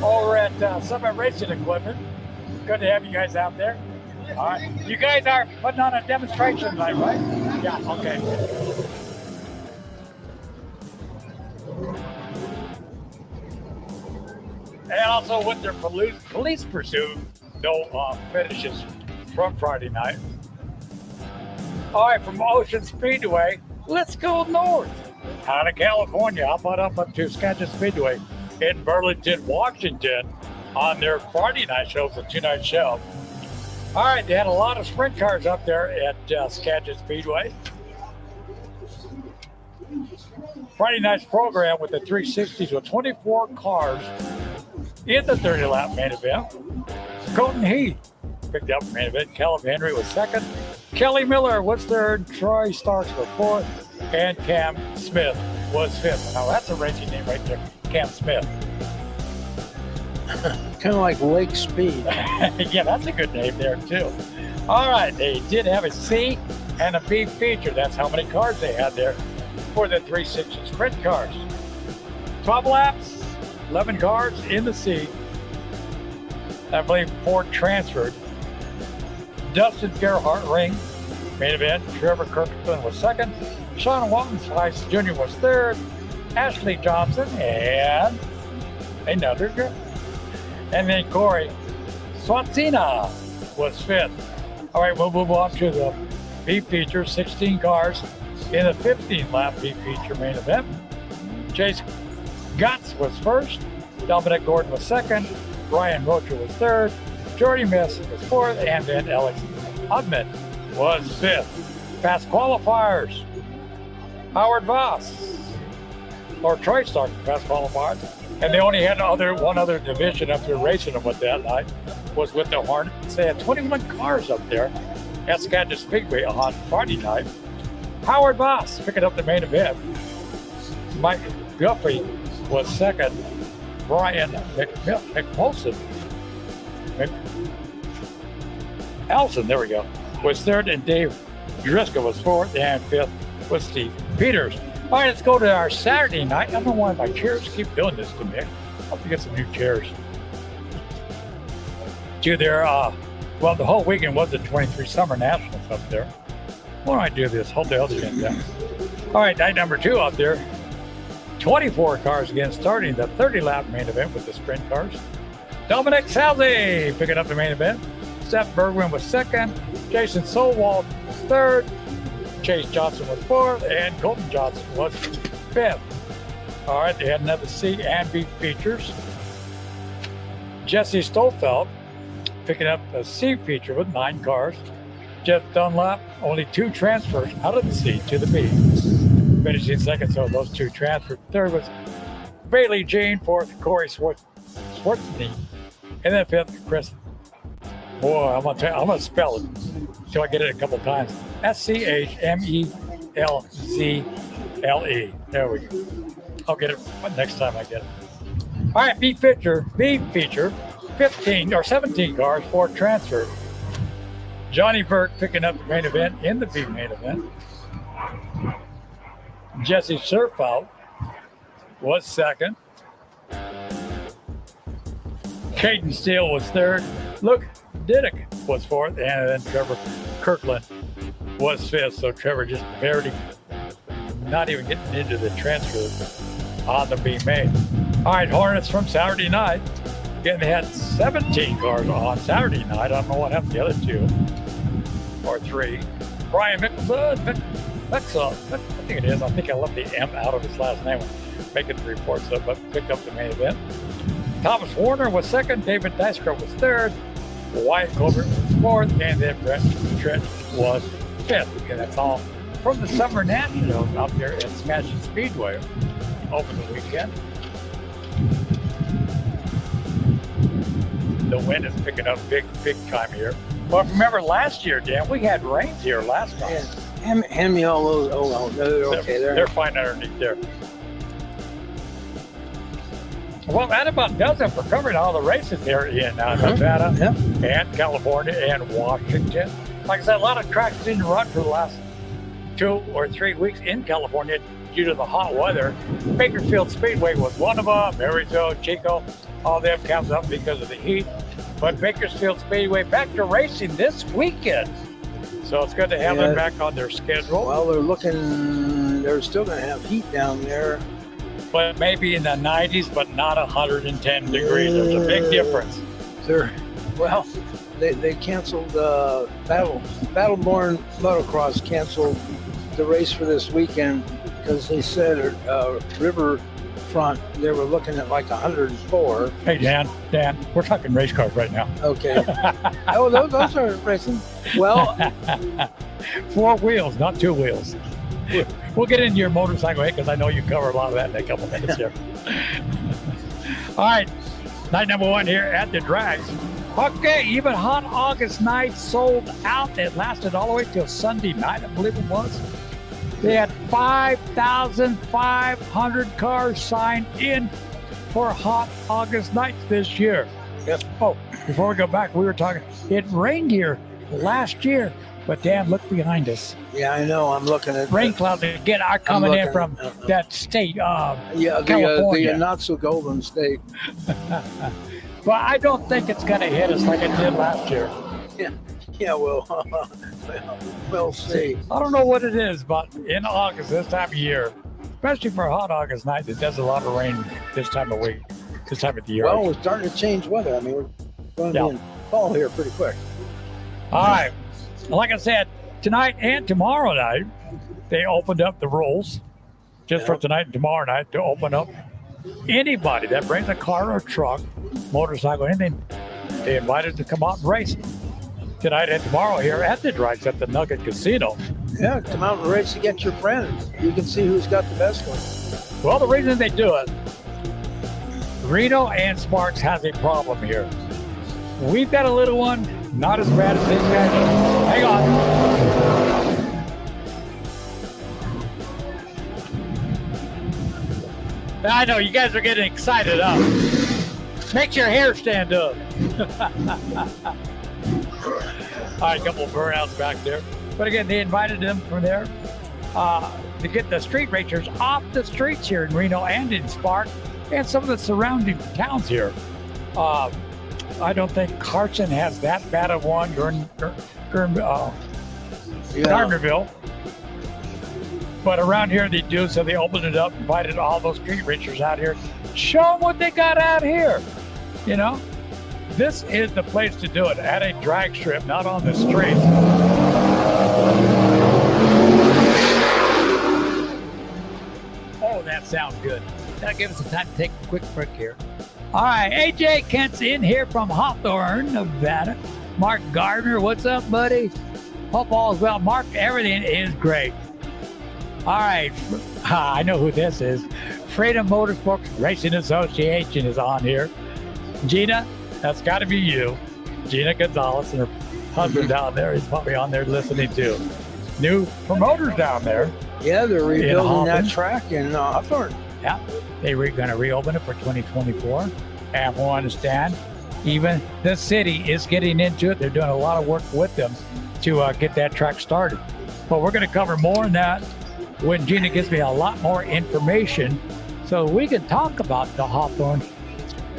over at Summit Racing Equipment. Good to have you guys out there. All right. You guys are putting on a demonstration tonight, right? Yeah, okay. And also with their police pursuit, no finishes from Friday night. All right, from Ocean Speedway, let's go north. Out of California, how about up to Skagit Speedway in Burlington, Washington on their Friday night show, the two-night show. All right, they had a lot of sprint cars up there at Skagit Speedway. Friday night's program with the 360s with 24 cars in the 30-lap main event. Colton Heath picked up the main event. Callum Henry was second. Kelly Miller was third. Troy Starks was fourth. And Cam Smith was fifth. Now that's a racing name right there, Cam Smith. Kind of like Lake Speed. Yeah, that's a good name there too. All right, they did have a C and a B feature. That's how many cars they had there for the 360 sprint cars. 12 laps, 11 cars in the C. I believe 4 transferred. Dustin Gerhardt ring, main event. Trevor Kirkland was second. Sean Walton Spice Jr. was third. Ashley Johnson and another girl. And then Corey Swansina was fifth. All right, we'll move on to the B feature, 16 cars in the 15-lap B feature main event. Chase Gutz was first. Dominic Gordon was second. Brian Rocher was third. Jordy Miss was fourth. And then Alex Hudman was fifth. Fast qualifiers. Howard Voss, or Troy Stark, fast qualifiers. And they only had one other division up there racing them with that night, was with the Hornets. They had 21 cars up there at Skagit Speedway on Friday night. Howard Voss picking up the main event. Mike Guffey was second. Brian McPolson, Elson, there we go, was third. And Dave Driscoll was fourth. And fifth was Steve Peters. All right, let's go to our Saturday night. I don't know why my chairs keep doing this to me. I'll have to get some new chairs. To their, well, the whole weekend was the 23 Summer Nationals up there. Why don't I do this? Hold the other end down. All right, night number 2 up there. 24 cars again, starting the 30-lap main event with the sprint cars. Dominic Salzi picking up the main event. Seth Bergman was second. Jason Solwald was third. Chase Johnson was fourth, and Colton Johnson was fifth. All right, they had another C and B features. Jesse Stolfeld picking up a C feature with 9 cars. Jeff Dunlap, only 2 transfers out of the C to the B. Finishing second, so those 2 transferred. Third was Bailey Jean, fourth, Corey Schwartzney, and then fifth, Chris. Boy, I'm gonna spell it until I get it a couple times. SCHMELZLE. There we go. I'll get it next time I get it. All right, B feature, 15 or 17 cars, 4 transferred. Johnny Burke picking up the main event in the B main event. Jesse Surfout was second. Caden Steele was third. Luke Diddick was fourth, and then Trevor Kirkland was fifth. So Trevor just barely, not even getting into the transfer on the B main. All right, Hornets from Saturday night. Again, they had 17 cars on Saturday night. I don't know what happened to the other 2 or 3. Brian Mickelson, I think it is. I think I left the M out of his last name when making the reports, but picked up the main event. Thomas Warner was second. David Dyscroft was third. Wyatt Colbert was fourth. And then Brett Trent was fifth. And that's all from the Summer Nationals out there at Skagit Speedway over the weekend. the wind is picking up big time here. But remember last year, Dan, we had rains here last time. Yeah. Hand me all those. Oh, no, they're okay. They're fine underneath there. Well, that about does it for covering all the races here in Nevada and California and Washington. Like I said, a lot of tracks didn't run for the last 2 or 3 weeks in California due to the hot weather. Bakersfield Speedway was one of them. Marysville, Chico, all them comes up because of the heat. But Bakersfield Speedway back to racing this weekend. So it's good to have them back on their schedule. Well, they're still going to have heat down there. But maybe in the 90s, but not 110 degrees. There's a big difference. They canceled Battleborn Motocross canceled the race for this weekend because they said Riverfront, they were looking at like 104. Hey, Dan, we're talking race cars right now. Okay. Oh, those are racing. Well, 4 wheels, not 2 wheels. We'll get into your motorcycle because I know you cover a lot of that in a couple minutes here. All right, night number 1 here at the drags. Okay, even hot August night sold out. It lasted all the way till Sunday night, I believe it was. They had 5,500 cars signed in for hot August nights this year. Yep. Oh, before we go back, we were talking, it rained here last year. But Dan, look behind us. Yeah, I know. I'm looking at rain clouds again are coming in from that state of California. The not so golden state. But I don't think it's going to hit us like it did last year. Yeah. Well, we'll see. I don't know what it is, but in August, this time of year, especially for a hot August night, it does a lot of rain this time of week, this time of the year. Well, we're starting to change weather. I mean, we're going to be in fall here pretty quick. All right. Like I said, tonight and tomorrow night, they opened up the rules just for tonight and tomorrow night to open up anybody that brings a car or truck, motorcycle, anything. They invited to come out and race tonight and tomorrow here at the drags at the Nugget Casino. Yeah, come out and race against your friends. You can see who's got the best one. Well, the reason they do it, Reno and Sparks has a problem here. We've got a little one. Not as bad as this guy. Hang on. I know you guys are getting excited up. Makes your hair stand up. All right, a couple of burnouts back there. But again, they invited them from there to get the street racers off the streets here in Reno and in Spark and some of the surrounding towns here. I don't think Carson has that bad of one during Gardnerville. But around here they do, so they opened it up, invited all those street racers out here. Show them what they got out here. You know, this is the place to do it, at a drag strip, not on the streets. Oh, that sounds good. That'll give us some time to take a quick break here. All right, AJ Kent's in here from Hawthorne, Nevada. Mark Gardner, what's up, buddy? Hope all is well. Mark, everything is great. All right, I know who this is. Freedom Motorsports Racing Association is on here. Gina, that's got to be you. Gina Gonzalez and her husband down there is probably on there listening too. New promoters down there. Yeah, they're rebuilding that track in Hawthorne. Yeah, they're going to reopen it for 2024. And from what I understand, even the city is getting into it. They're doing a lot of work with them to get that track started. But we're going to cover more on that when Gina gives me a lot more information so we can talk about the Hawthorne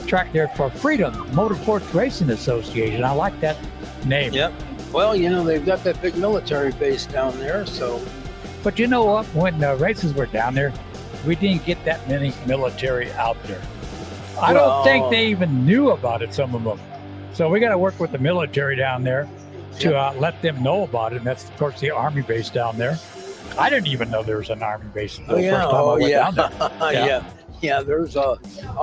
track there for Freedom Motorsports Racing Association. I like that name. Yep. Well, you know, they've got that big military base down there, so. But you know what? When the races were down there, we didn't get that many military out there. I don't think they even knew about it, some of them. So we got to work with the military down there to let them know about it. And that's, of course, the Army base down there. I didn't even know there was an Army base the first time I went down there. Yeah, there's I'll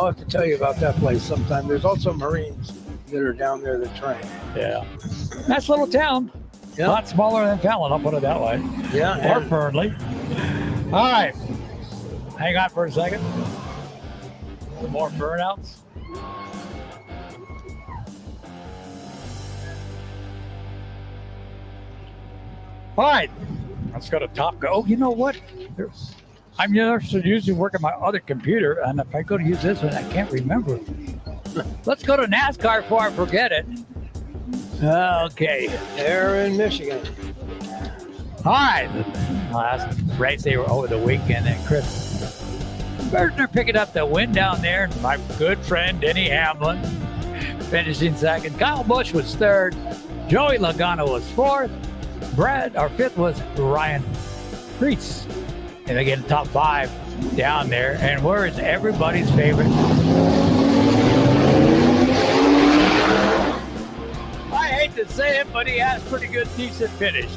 have to tell you about that place sometime. There's also Marines that are down there that train. Yeah. Nice little town. Yeah. A lot smaller than Fallon, I'll put it that way. Yeah. Or Fernley. All right. Hang on for a second. More burnouts. All right, let's go to Top Gun. Oh, you know what? I'm usually working my other computer, and if I go to use this one, I can't remember. Let's go to NASCAR before I forget it. Okay. They're in Michigan. All right. Last race, they were over the weekend, and Chris Bergner picking up the win down there. My good friend Denny Hamlin finishing second. Kyle Busch was third. Joey Logano was fourth. Fifth was Ryan Preece. And again, top 5 down there. And where is everybody's favorite? I hate to say it, but he had a pretty good, decent finish.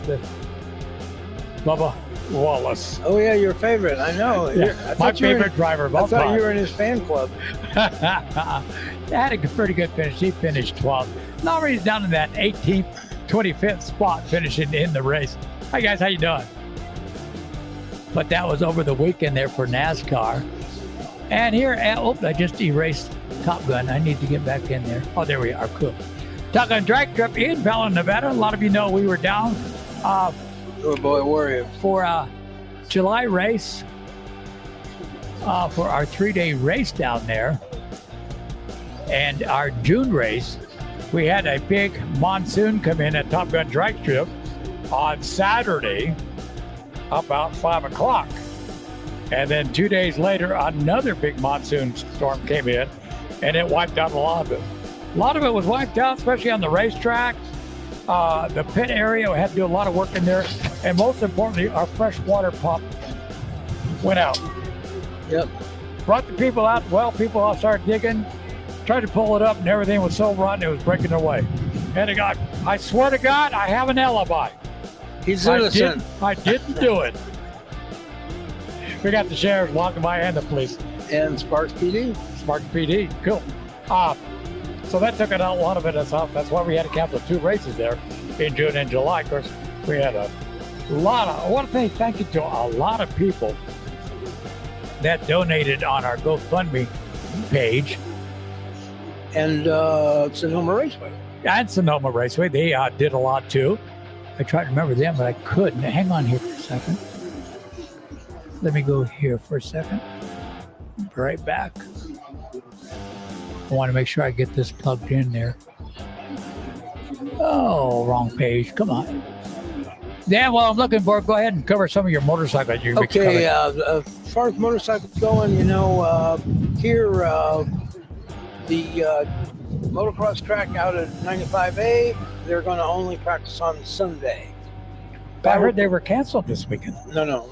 Bubba Wallace. Oh yeah, your favorite. I know. Yeah, my favorite driver of all time. I thought you were in his fan club. He had a pretty good finish. He finished 12th. Now he's down in that 18th, 25th spot, finishing in the race. Hi guys, how you doing? But that was over the weekend there for NASCAR. And here, I just erased Top Gun. I need to get back in there. Oh, there we are. Cool. Top Gun drag trip in Fallon, Nevada. A lot of you know we were down Oh boy, warrior. for a July race, for our 3-day race down there. And our June race, we had a big monsoon come in at Top Gun drag strip on Saturday about 5 o'clock. And then 2 days later, another big monsoon storm came in, and it wiped out a lot of it. A lot of it was wiped out, especially on the racetrack. The pit area, we had to do a lot of work in there. And most importantly, our fresh water pump went out. Yep. Brought the people out. Well, people all started digging, tried to pull it up, and everything was so rotten it was breaking away. And I swear to God, I have an alibi. He's innocent. I didn't do it. We got the sheriff walking by and the police. And Sparks PD. Sparks PD, cool. So that took it out, a lot of it us off. That's why we had to cancel 2 races there in June and July. Of course, we had a lot of, I want to say thank you to a lot of people that donated on our GoFundMe page. And Sonoma Raceway. And Sonoma Raceway, they did a lot too. I tried to remember them, but I couldn't. Hang on here for a second. Let me go here for a second. Be right back. I want to make sure I get this plugged in there. Oh, wrong page. Come on. Dan, while I'm looking for it, go ahead and cover some of your motorcycles. Okay, as far as motorcycles going, here the motocross track out at 95A, they're going to only practice on Sunday. I heard they were canceled this weekend. No.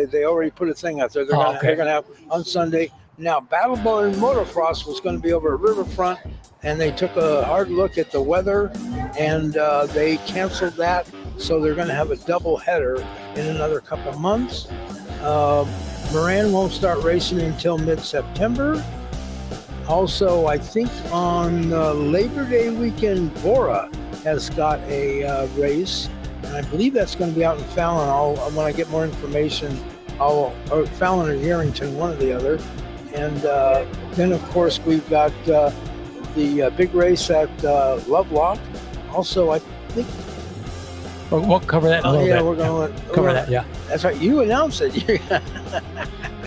They already put a thing out there. They're going to have on Sunday. Now, Battle Boy Motocross was going to be over at Riverfront, and they took a hard look at the weather, and they canceled that. So they're going to have a double header in another couple of months. Moran won't start racing until mid-September. Also, I think on Labor Day weekend, Vora has got a race, and I believe that's going to be out in Fallon. When I get more information, or Fallon or Yerington, one or the other. And then, of course, we've got the big race at Lovelock. Also, I think we'll cover that in a little bit. We're going to cover that. Yeah, that's right. You announced it.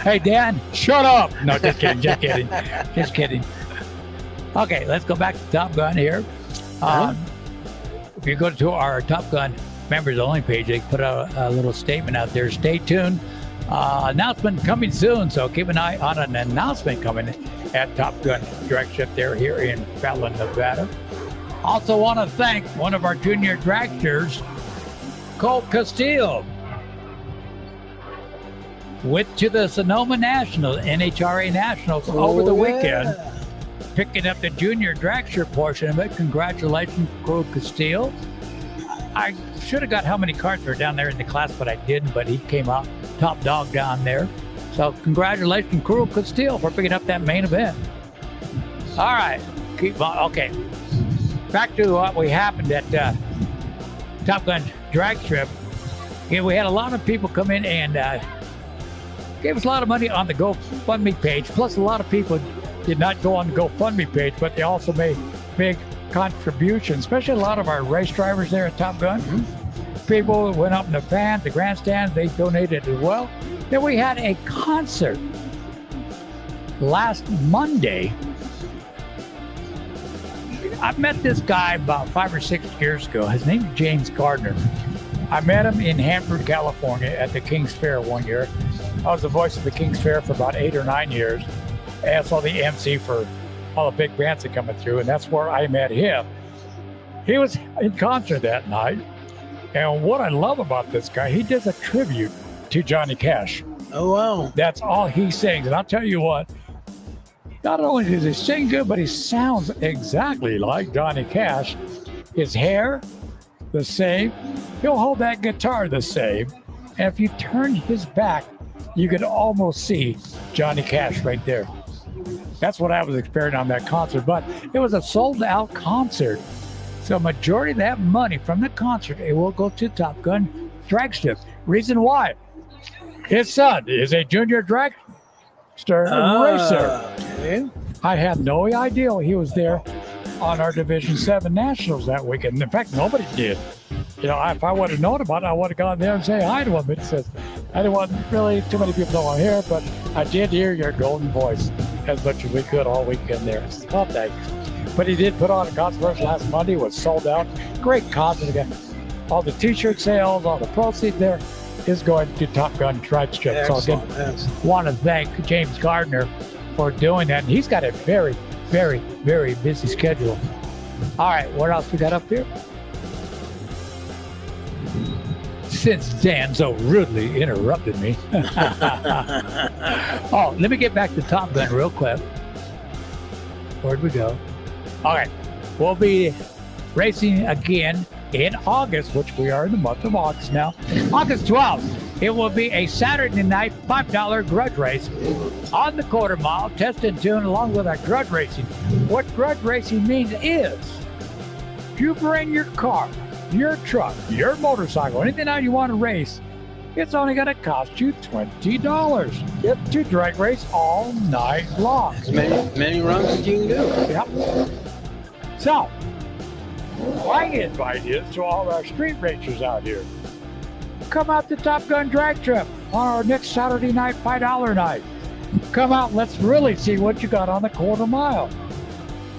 Hey, Dan, shut up. No, just kidding. Just kidding. Okay, let's go back to Top Gun here. If you go to our Top Gun members only page, they put a little statement out there. Stay tuned. Announcement coming soon, so keep an eye on an announcement coming at Top Gun Drag Strip there here in Fallon, Nevada. Also want to thank one of our junior dragsters, Cole Castillo. Went to the Sonoma Nationals, NHRA Nationals over the weekend, picking up the junior dragster portion of it. Congratulations, Cole Castillo. I should have got how many cars were down there in the class, but I didn't, but he came out top dog down there. So congratulations, Cruel Castillo, for picking up that main event. All right, keep on. Okay, back to what we happened at Top Gun Drag Strip. Yeah, we had a lot of people come in and gave us a lot of money on the GoFundMe page. Plus, a lot of people did not go on the GoFundMe page, but they also made big contributions, especially a lot of our race drivers there at Top Gun. people went up in the van, the grandstand, they donated as well. Then we had a concert last Monday. I met this guy about 5 or 6 years ago. His name is James Gardner. I met him in Hanford, California at the King's Fair one year. I was the voice of the King's Fair for about 8 or 9 years. And I saw the MC for all the big bands that coming through, and that's where I met him. He was in concert that night. And what I love about this guy, he does a tribute to Johnny Cash. Oh, wow. That's all he sings. And I'll tell you what, not only does he sing good, but he sounds exactly like Johnny Cash. His hair, the same. He'll hold that guitar the same. And if you turn his back, you could almost see Johnny Cash right there. That's what I was experiencing on that concert. But it was a sold-out concert. So majority of that money from the concert, it will go to Top Gun drag strip. Reason why? His son is a junior dragster racer. Okay. I had no idea he was there on our Division 7 Nationals that weekend. In fact, nobody did. You know, if I would have known about it, I would have gone there and say hi to him. But it says, I didn't want really too many people to hear, but I did hear your golden voice as much as we could all weekend there. Oh, thanks. But he did put on a concert for us last Monday. It was sold out. Great concert again. All the T-shirt sales, all the proceeds there is going to Top Gun drag strip. So again, want to thank James Gardner for doing that. And he's got a very, very, very busy schedule. All right, what else we got up here? Since Dan so rudely interrupted me. Oh, let me get back to Top Gun real quick. Where'd we go? All right, we'll be racing again in August, which we are in the month of August now. August 12th, it will be a Saturday night $5 grudge race on the quarter mile, test and tune along with our grudge racing. What grudge racing means is you bring your car, your truck, your motorcycle, anything that you want to race, it's only going to cost you $20. Get to drag race all night long. As many runs as you can do. Yep. So, my invite is to all our street racers out here. Come out to Top Gun Drag Trip on our next Saturday night, $5 night. Come out, let's really see what you got on the quarter mile.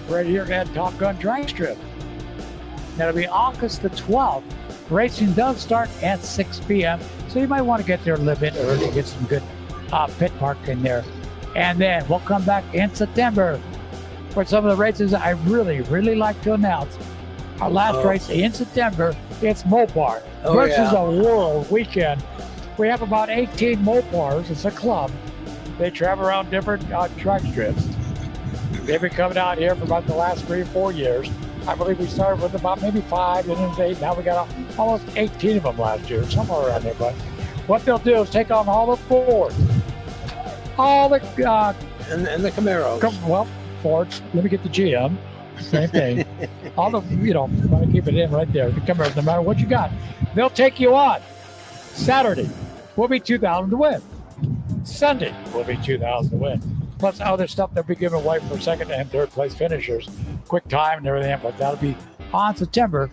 Right here at Top Gun Drag Strip. That'll be August the 12th. Racing does start at 6 p.m., so you might want to get there a little bit early, get some good pit park in there. And then we'll come back in September for some of the races I really, really like to announce. Our last race in September, it's Mopar versus a World weekend. We have about 18 Mopars. It's a club. They travel around different track strips. They've been coming out here for about the last 3 or 4 years. I believe we started with about maybe 5, and then 8. Now we got almost 18 of them last year, somewhere around there. But what they'll do is take on all the Fords, all the and the Camaros. Fords. Let me get the GM. Same thing. All the, want to keep it in right there. The Camaros, no matter what you got, they'll take you on. Saturday will be $2,000 to win. Sunday will be $2,000 to win. Plus other stuff they'll be giving away for second and third place finishers. Quick time and everything, but that'll be on September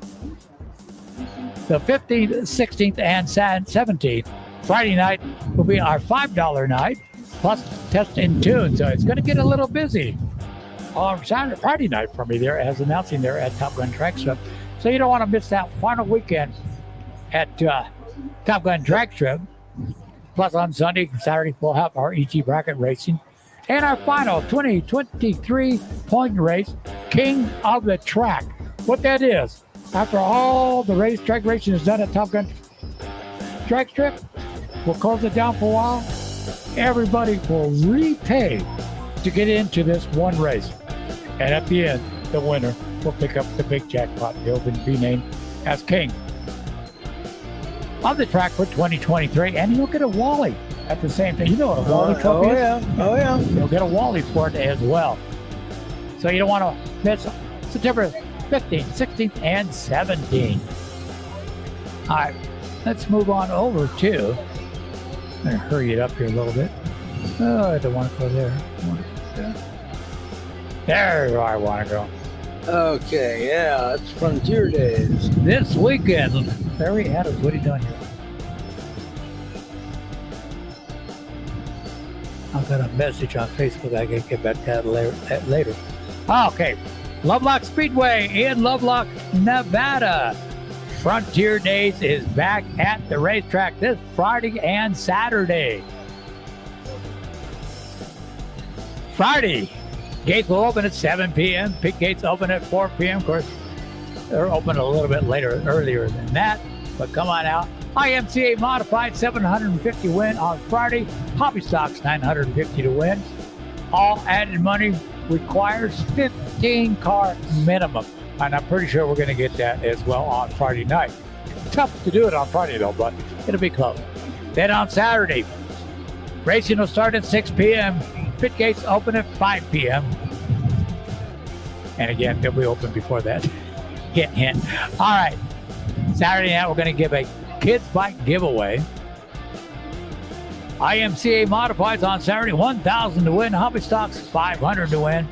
the 15th, 16th, and 17th. Friday night will be our $5 night, plus test and tune. So it's going to get a little busy on Friday night for me there as announcing there at Top Gun Drag Strip. So you don't want to miss that final weekend at Top Gun Drag Strip. Plus on Sunday and Saturday, we'll have our ET bracket racing. And our final 2023 point race, King of the Track. What that is, after all the track racing is done at Top Gun Drag Strip, we'll close it down for a while. Everybody will repay to get into this one race. And at the end, the winner will pick up the big jackpot. He'll be named as King of the Track for 2023. And he'll get a Wally at the same time. You know what a Wally trophy is? Oh, yeah. You'll get a Wally for it as well. So you don't want to miss September 15th, 16th, and 17th. All right, let's move on over to, I'm going to hurry it up here a little bit. Oh, I don't want to go there. There I want to go. Okay, yeah, it's Frontier Days. This weekend, Barry Adams, what are you doing here? I got a message on Facebook. I can get back to that later. Okay. Lovelock Speedway in Lovelock, Nevada. Frontier Days is back at the racetrack this Friday and Saturday. Friday, gates will open at 7 p.m. Pit gates open at 4 p.m. Of course, they're open a little bit earlier than that, but come on out. IMCA Modified 750 win on Friday. Hobby Stocks 950 to win. All added money requires 15 car minimum. And I'm pretty sure we're going to get that as well on Friday night. Tough to do it on Friday though, but it'll be close. Then on Saturday, racing will start at 6 p.m. Pit gates open at 5 p.m. And again, they'll be open before that. Hint, hint. All right. Saturday night, we're going to give a kids bike giveaway. IMCA Modifieds on Saturday, 1,000 to win. Hobby Stocks, 500 to win.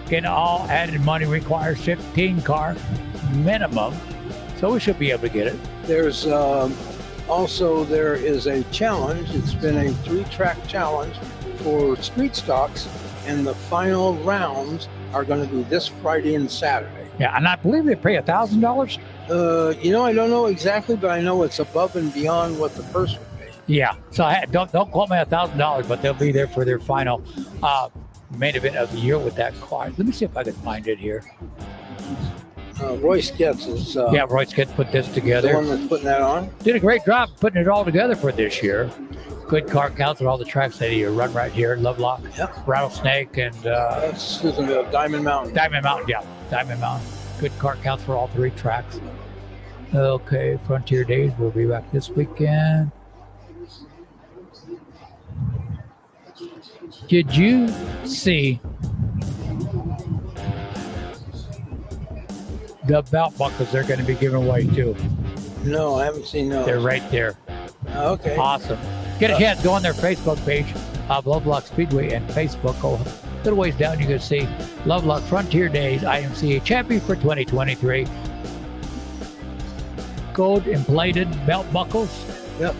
Again, all added money requires 15 car minimum. So we should be able to get it. There's there is a challenge. It's been a 3-track challenge for street stocks, and the final rounds are going to be this Friday and Saturday. Yeah, and I believe they pay $1,000. I don't know exactly, but I know it's above and beyond what the purse would be. Yeah, so don't quote me $1,000, but they'll be there for their final main event of the year with that car. Let me see if I can find it here. Royce Getz is Royce Getz put this together. the one that's putting that on. Did a great job putting it all together for this year. Good car counts at all the tracks that he run right here, Lovelock, Rattlesnake, and That's Diamond Mountain. Diamond Mountain. Good car counts for all 3 tracks. Okay, Frontier Days will be back this weekend. Did you see the belt buckles they're going to be giving away too? No, I haven't seen those. They're right there. Okay. Awesome. Get a chance, go on their Facebook page of Lovelock Speedway and Facebook. Go a little ways down, you can see Lovelock Frontier Days IMCA champion for 2023. Gold and plated belt buckles. Yep.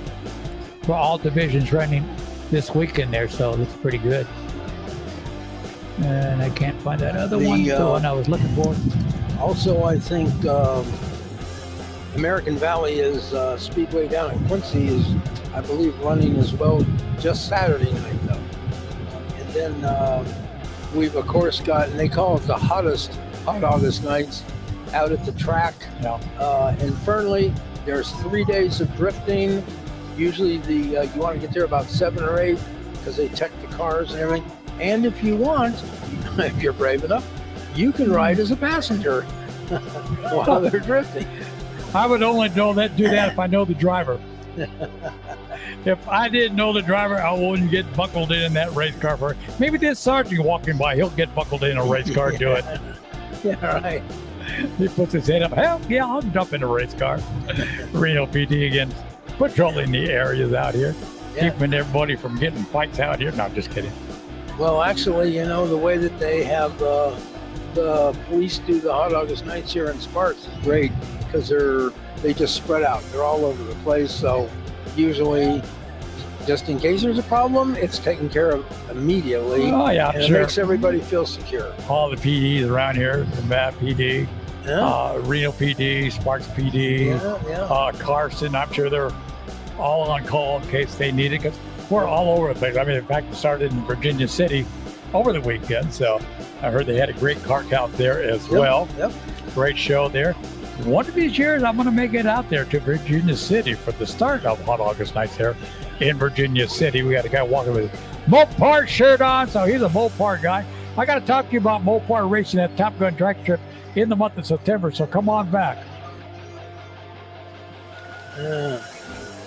For all divisions running this weekend there, so it looks pretty good. And I can't find that other one, the one I was looking for. Also, I think American Valley is Speedway down in Quincy is, I believe, running as well just Saturday night though. And then we've of course got, and they call it the hot August nights out at the track. In Fernley. There's 3 days of drifting. Usually you want to get there about 7 or 8 because they check the cars and everything. And if you want, if you're brave enough, you can ride as a passenger while they're drifting. I would only do that if I know the driver. If I didn't know the driver, I wouldn't get buckled in that race car for. Maybe this sergeant walking by, he'll get buckled in a race car and do it. Yeah, right. He puts his head up. Hell yeah, I'll jump in a race car. Reno PD again, patrolling the areas out here, keeping everybody from getting fights out here. No, I'm just kidding. Well, actually, the way that they have the police do the hot August nights here in Sparks is great because they just spread out. They're all over the place. So usually, just in case there's a problem, it's taken care of immediately. Oh yeah, and sure. It makes everybody feel secure. All the PDs around here, the Matt PD, Reno PD, Sparks PD, Carson. I'm sure they're all on call in case they need it because we're all over the place. I mean, in fact, it started in Virginia City over the weekend. So I heard they had a great car count there as well. Yep. Great show there. One of these years, I'm going to make it out there to Virginia City for the start of Hot August nights there in Virginia City. We got a guy walking with a Mopar shirt on, so he's a Mopar guy. I got to talk to you about Mopar racing at Top Gun Track Trip in the month of September, so come on back.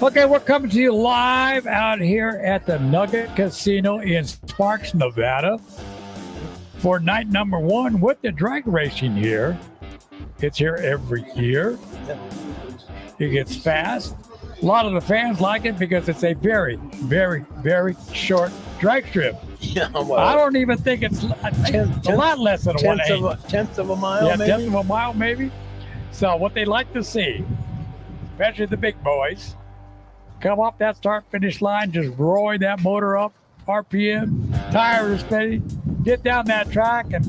Okay, we're coming to you live out here at the Nugget Casino in Sparks, Nevada for night number 1 with the drag racing here. It's here every year. It gets fast. A lot of the fans like it because it's a very, very, very short drag strip. Yeah, well, I don't even think it's a lot less than a 1/8. Tenth of a mile, yeah, maybe? tenth of a mile, maybe. So what they like to see especially the big boys, come off that start-finish line, just roaring that motor up, RPM, tires are steady, get down that track, and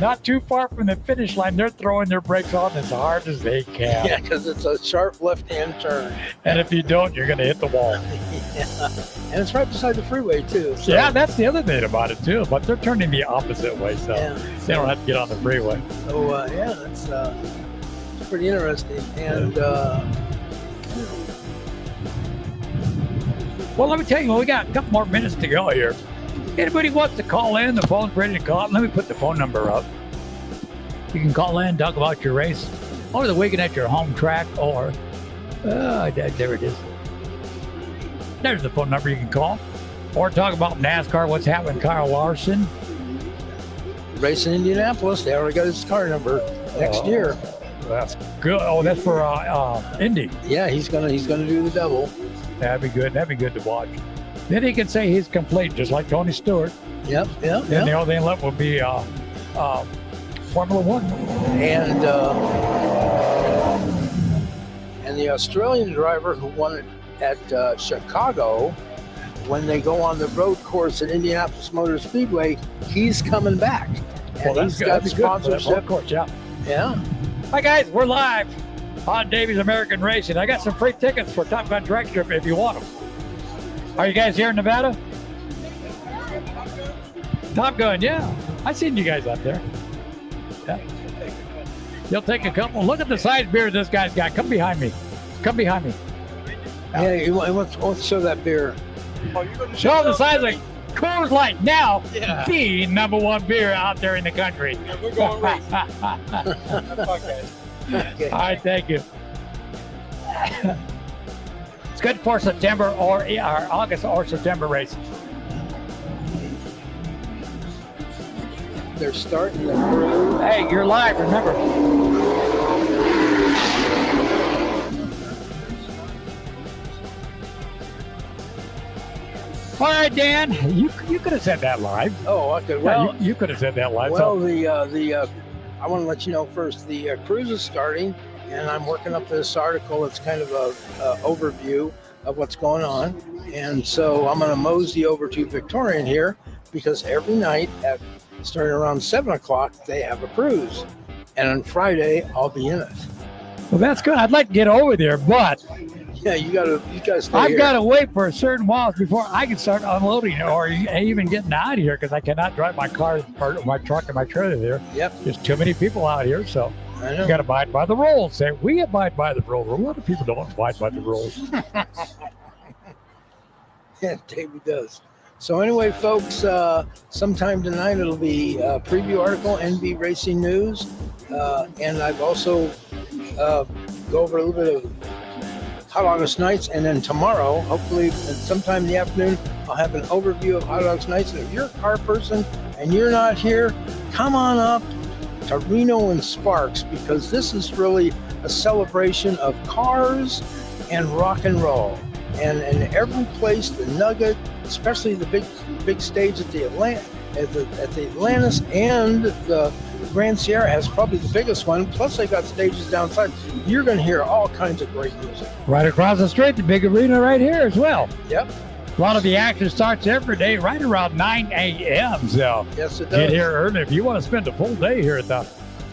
not too far from the finish line, they're throwing their brakes on as hard as they can. Yeah, because it's a sharp left-hand turn. And if you don't, you're going to hit the wall. Yeah. And it's right beside the freeway, too. So. Yeah, that's the other thing about it, too. But they're turning the opposite way, so they don't have to get on the freeway. So, yeah, it's pretty interesting. And, well, let me tell you, we got a couple more minutes to go here. Anybody wants to call in, the phone's ready to call. Let me put the phone number up. You can call in, talk about your race over the weekend at your home track, or there it is. There's the phone number you can call. Or talk about NASCAR, what's happening, Kyle Larson. Racing Indianapolis, they already got his car number next year. That's good. Oh, that's for Indy. Yeah, he's gonna do the double. That'd be good. That'd be good to watch. Then he can say he's complete, just like Tony Stewart. Yep. Then the only thing left will be Formula One. And the Australian driver who won it at Chicago, when they go on the road course at Indianapolis Motor Speedway, he's coming back. And Well, he's got sponsorship. Of course, yeah. Yeah. Hi guys, we're live on Davey's American Racing. I got some free tickets for Top Gun Direct Trip if you want them. Are you guys here in Nevada? Top Gun, yeah. I seen you guys out there. Yeah. You'll take a couple. Look at the size beer this guy's got. Come behind me. Come behind me. Yeah, he wants to show that beer. Show the size of Coors Light. Now, Yeah. the #1 beer out there in the country. Yeah, we're going racing. Okay. All right, thank you. It's good for September or August or September race. They're starting the crew. Hey, you're live, remember. All right, Dan, you could have said that live. Oh, okay. Yeah, Well, you could have said that live. well, so. I want to let you know first. The cruise is starting, and I'm working up this article. It's kind of a overview of what's going on, and so I'm going to mosey over to Victorian here because every night starting around 7 o'clock they have a cruise, and on Friday I'll be in it. Well, that's good. I'd like to get over there, but Yeah, you guys. I've got to wait for a certain while before I can start unloading or even getting out of here because I cannot drive my car or my truck and my trailer there. Yep, There's too many people out here, so I you know. got to abide by the rules. Say we abide by the rules. A lot of people don't abide by the rules. Yeah, Davey does. So anyway, folks, sometime tonight it'll be a preview article, NB Racing News, and I've also go over a little bit of Hot August Nights, and then tomorrow, hopefully sometime in the afternoon, I'll have an overview of Hot August Nights. And if you're a car person and you're not here, come on up to Reno and Sparks because this is really a celebration of cars and rock and roll. And every place, the Nugget, especially the big stage at the Atlantis and the Grand Sierra has probably the biggest one. Plus, they got stages downside. You're going to hear all kinds of great music. Right across the street, the big arena right here as well. Yep. A lot of the action starts every day right around 9 a.m. So Yes, it get does. here early if you want to spend a full day here at the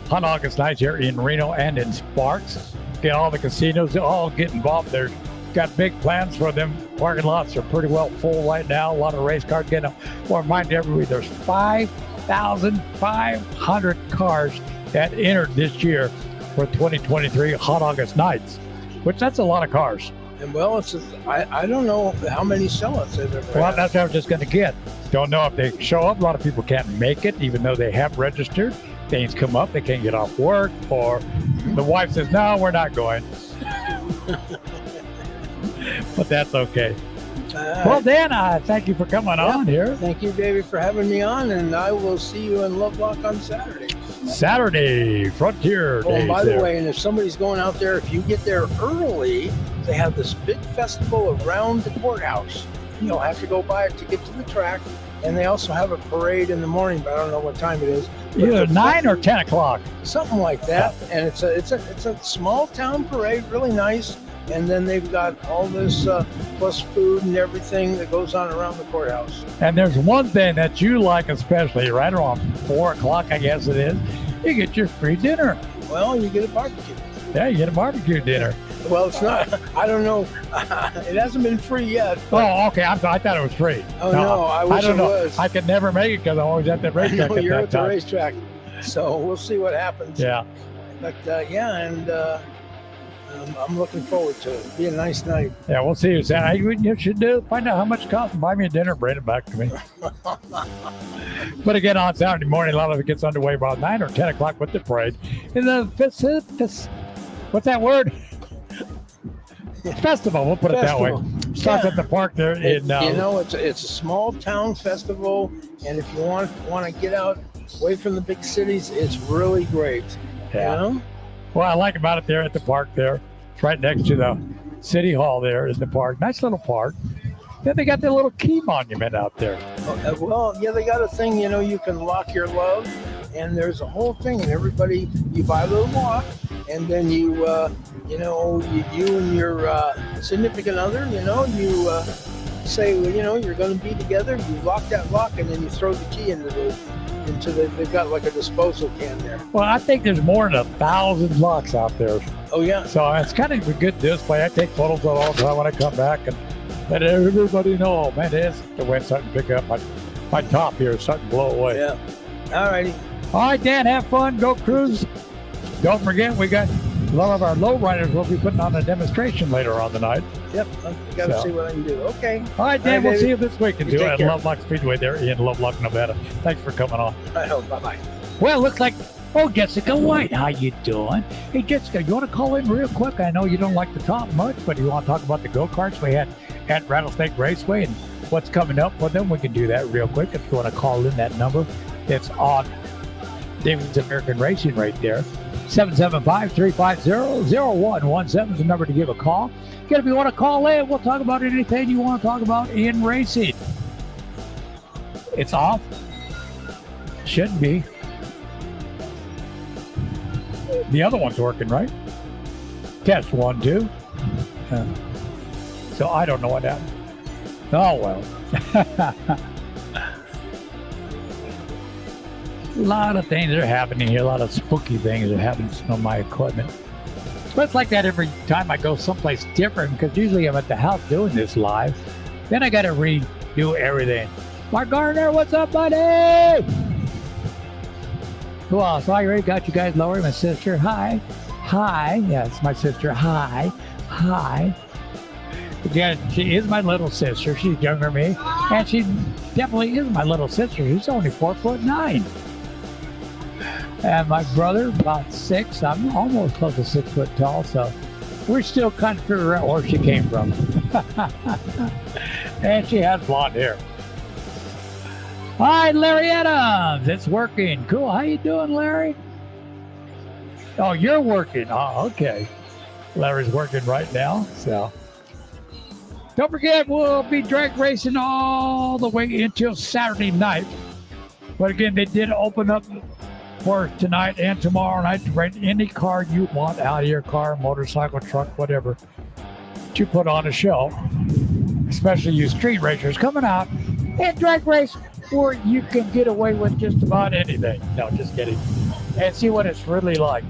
Hot August Nights here in Reno and in Sparks. Get all the casinos all get involved. They're got big plans for them. Parking lots are pretty well full right now. A lot of race cars getting up. Well, remind everybody there's 5,500 cars that entered this year for 2023 Hot August Nights, which that's a lot of cars. And well, I don't know how many sellouts they've ever Well, had. that's what I was just going to get. Don't know if they show up. A lot of people can't make it, even though they have registered. Things come up, they can't get off work, or the wife says, no, we're not going. But that's okay. Well, Dan, thank you for coming on here. Thank you, Davey, for having me on, and I will see you in Lovelock on Saturday. Saturday, Frontier Oh, and Days by the there. way, and if somebody's going out there, if you get there early, they have this big festival around the courthouse. you'll have to go by it to get to the track. And they also have a parade in the morning, but I don't know what time it is. But Either the 9 or 10 o'clock. something like that. And it's a small town parade, really nice. And then they've got all this plus food and everything that goes on around the courthouse. And there's one thing that you like especially, right around 4 o'clock, I guess it is. You get your free dinner. Well, you get a barbecue. Yeah, you get a barbecue dinner. Well, it's not. I don't know. It hasn't been free yet. Oh, okay. I thought it was free. Oh no, I wish don't it know. was. I could never make it because I'm always at the racetrack. I know, you're at at that the time. racetrack, so we'll see what happens. Yeah. But I'm looking forward to it. It'll be a nice night. Yeah, we'll see you Saturday. You should find out how much it costs and buy me a dinner, bring it back to me. But again, on Saturday morning, a lot of it gets underway about 9 or 10 o'clock with the parade. And the what's that word? Festival, we'll put it that way. Starts at the park there in. It's a small town festival, and if you want to get out away from the big cities, it's really great. Yeah. You know? Well, I like about it there at the park there. It's right next to the city hall there in the park. Nice little park. Then they got the little key monument out there. They got a thing, you can lock your love, and there's a whole thing, and everybody, you buy a little lock, and then you and your significant other, you say, you're going to be together, you lock that lock, and then you throw the key they've got like a disposal can there. Well, I think there's more than 1,000 locks out there. Oh, yeah. So it's kind of a good display. I take photos of it all the time when I come back and let everybody know, man, it is the way something pick up. My top here is starting to blow away. Yeah. All righty. All right, Dan, have fun. Go cruise. Don't forget, we got a lot of our lowriders will be putting on a demonstration later on tonight. Yep. I got to see what I can do. Okay. All right, Dan, we'll see you this weekend You too take at care. Lovelock Speedway there in Lovelock, Nevada. Thanks for coming on. I hope. Bye-bye. Well, looks like, Jessica White, how you doing? Hey, Jessica, you want to call in real quick? I know you don't like to talk much, but you want to talk about the go-karts we had at Rattlesnake Raceway and what's coming up for them? We can do that real quick if you want to call in that number. It's on David's American Racing right there. 775-350-0117 is the number to give a call. Again, if you want to call in, we'll talk about anything you want to talk about in racing. It's off. Shouldn't be. The other one's working, right? Test 1, 2. So I don't know what happened. Oh, well. A lot of things are happening here. A lot of spooky things are happening on my equipment. But it's like that every time I go someplace different because usually I'm at the house doing this live. Then I got to redo everything. Mark Garner, what's up, buddy? Who else? I already got you guys lower. My sister, hi. Hi. Yeah, it's my sister. Hi. Hi. Yeah, she is my little sister. She's younger than me. And she definitely is my little sister. She's only 4'9". And my brother, about 6. I'm almost close to 6 foot tall, so we're still kind of figuring out where she came from. And she has blonde hair. All right, Larry Adams, it's working. Cool. How you doing, Larry? Oh, you're working. Oh, okay. Larry's working right now, so. Don't forget, we'll be drag racing all the way until Saturday night. But again, they did open up for tonight and tomorrow night to rent any car you want out of your car, motorcycle, truck, whatever, to put on a show. Especially you street racers coming out and drag race where you can get away with just about anything. No, just kidding. And see what it's really like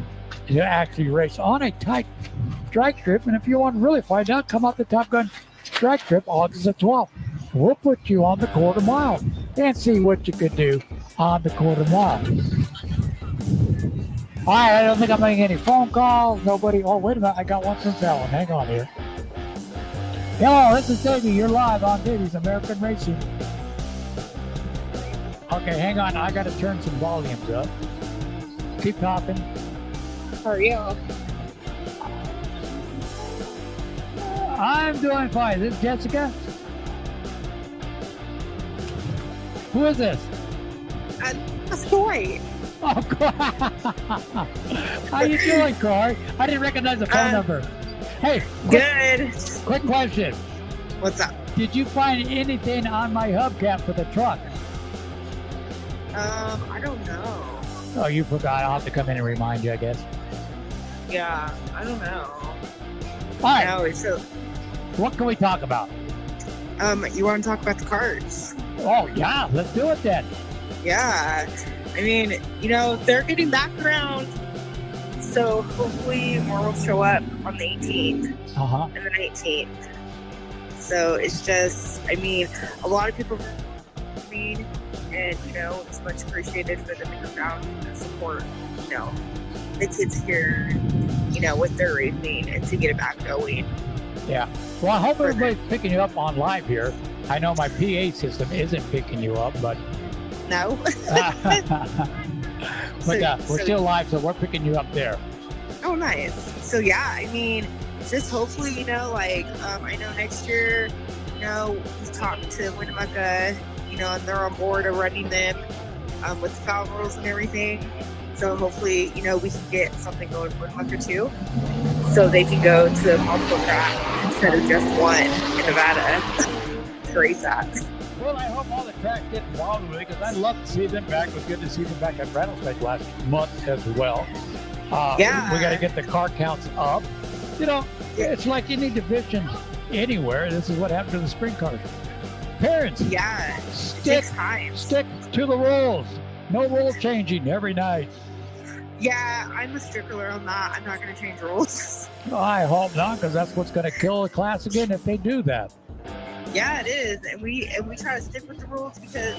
to actually race on a tight drag strip. And if you want to really find out, come out the Top Gun drag strip August the 12th. We'll put you on the quarter mile and see what you can do on the quarter mile. All right, I don't think I'm making any phone calls. Nobody. Oh, wait a minute. I got one from Fallon. Hang on here. Hello, this is Davey. You're live on Davey's American Racing. Okay, hang on. I got to turn some volumes up. Keep talking. How are you? I'm doing fine. Is this Jessica? Who is this? That's Corey. Oh, how you doing, Corey? I didn't recognize the phone number. Hey, Good. quick question. What's up? did you find anything on my hubcap for the truck? I don't know. Oh, you forgot. I'll have to come in and remind you, I guess. Yeah, I don't know. All right. No, so What can we talk about? you want to talk about the cards? Oh, yeah. Let's do it then. Yeah. I mean, they're getting back around. So hopefully more will show up on the 18th Uh-huh. and the 19th. So it's just, I mean, a lot of people read, and, it's much appreciated for them to come down and support, the kids here, with their racing and to get it back going. Yeah. Well, I hope everybody's picking you up on live here. I know my PA system isn't picking you up, but No? we're still live, so we're picking you up there. Oh, nice. So, yeah, I mean, just hopefully, I know next year, we've talked to Winnemucca, and they're on board of running them with the foul rules and everything. So hopefully, we can get something going with Winnemucca too, so they can go to multiple tracks instead of just one in Nevada to race at. Well, I hope all the tracks get involved with it, because I'd love to see them back. It was good to see them back at Rattlesnake last month as well. Yeah. We got to get the car counts up. It's like any division anywhere. This is what happened to the sprint cars. Parents, Yeah, it stick takes time. to the rules. No rule changing every night. Yeah, I'm a stickler on that. I'm not going to change rules. I hope not, because that's what's going to kill the class again if they do that. Yeah, it is, and we try to stick with the rules because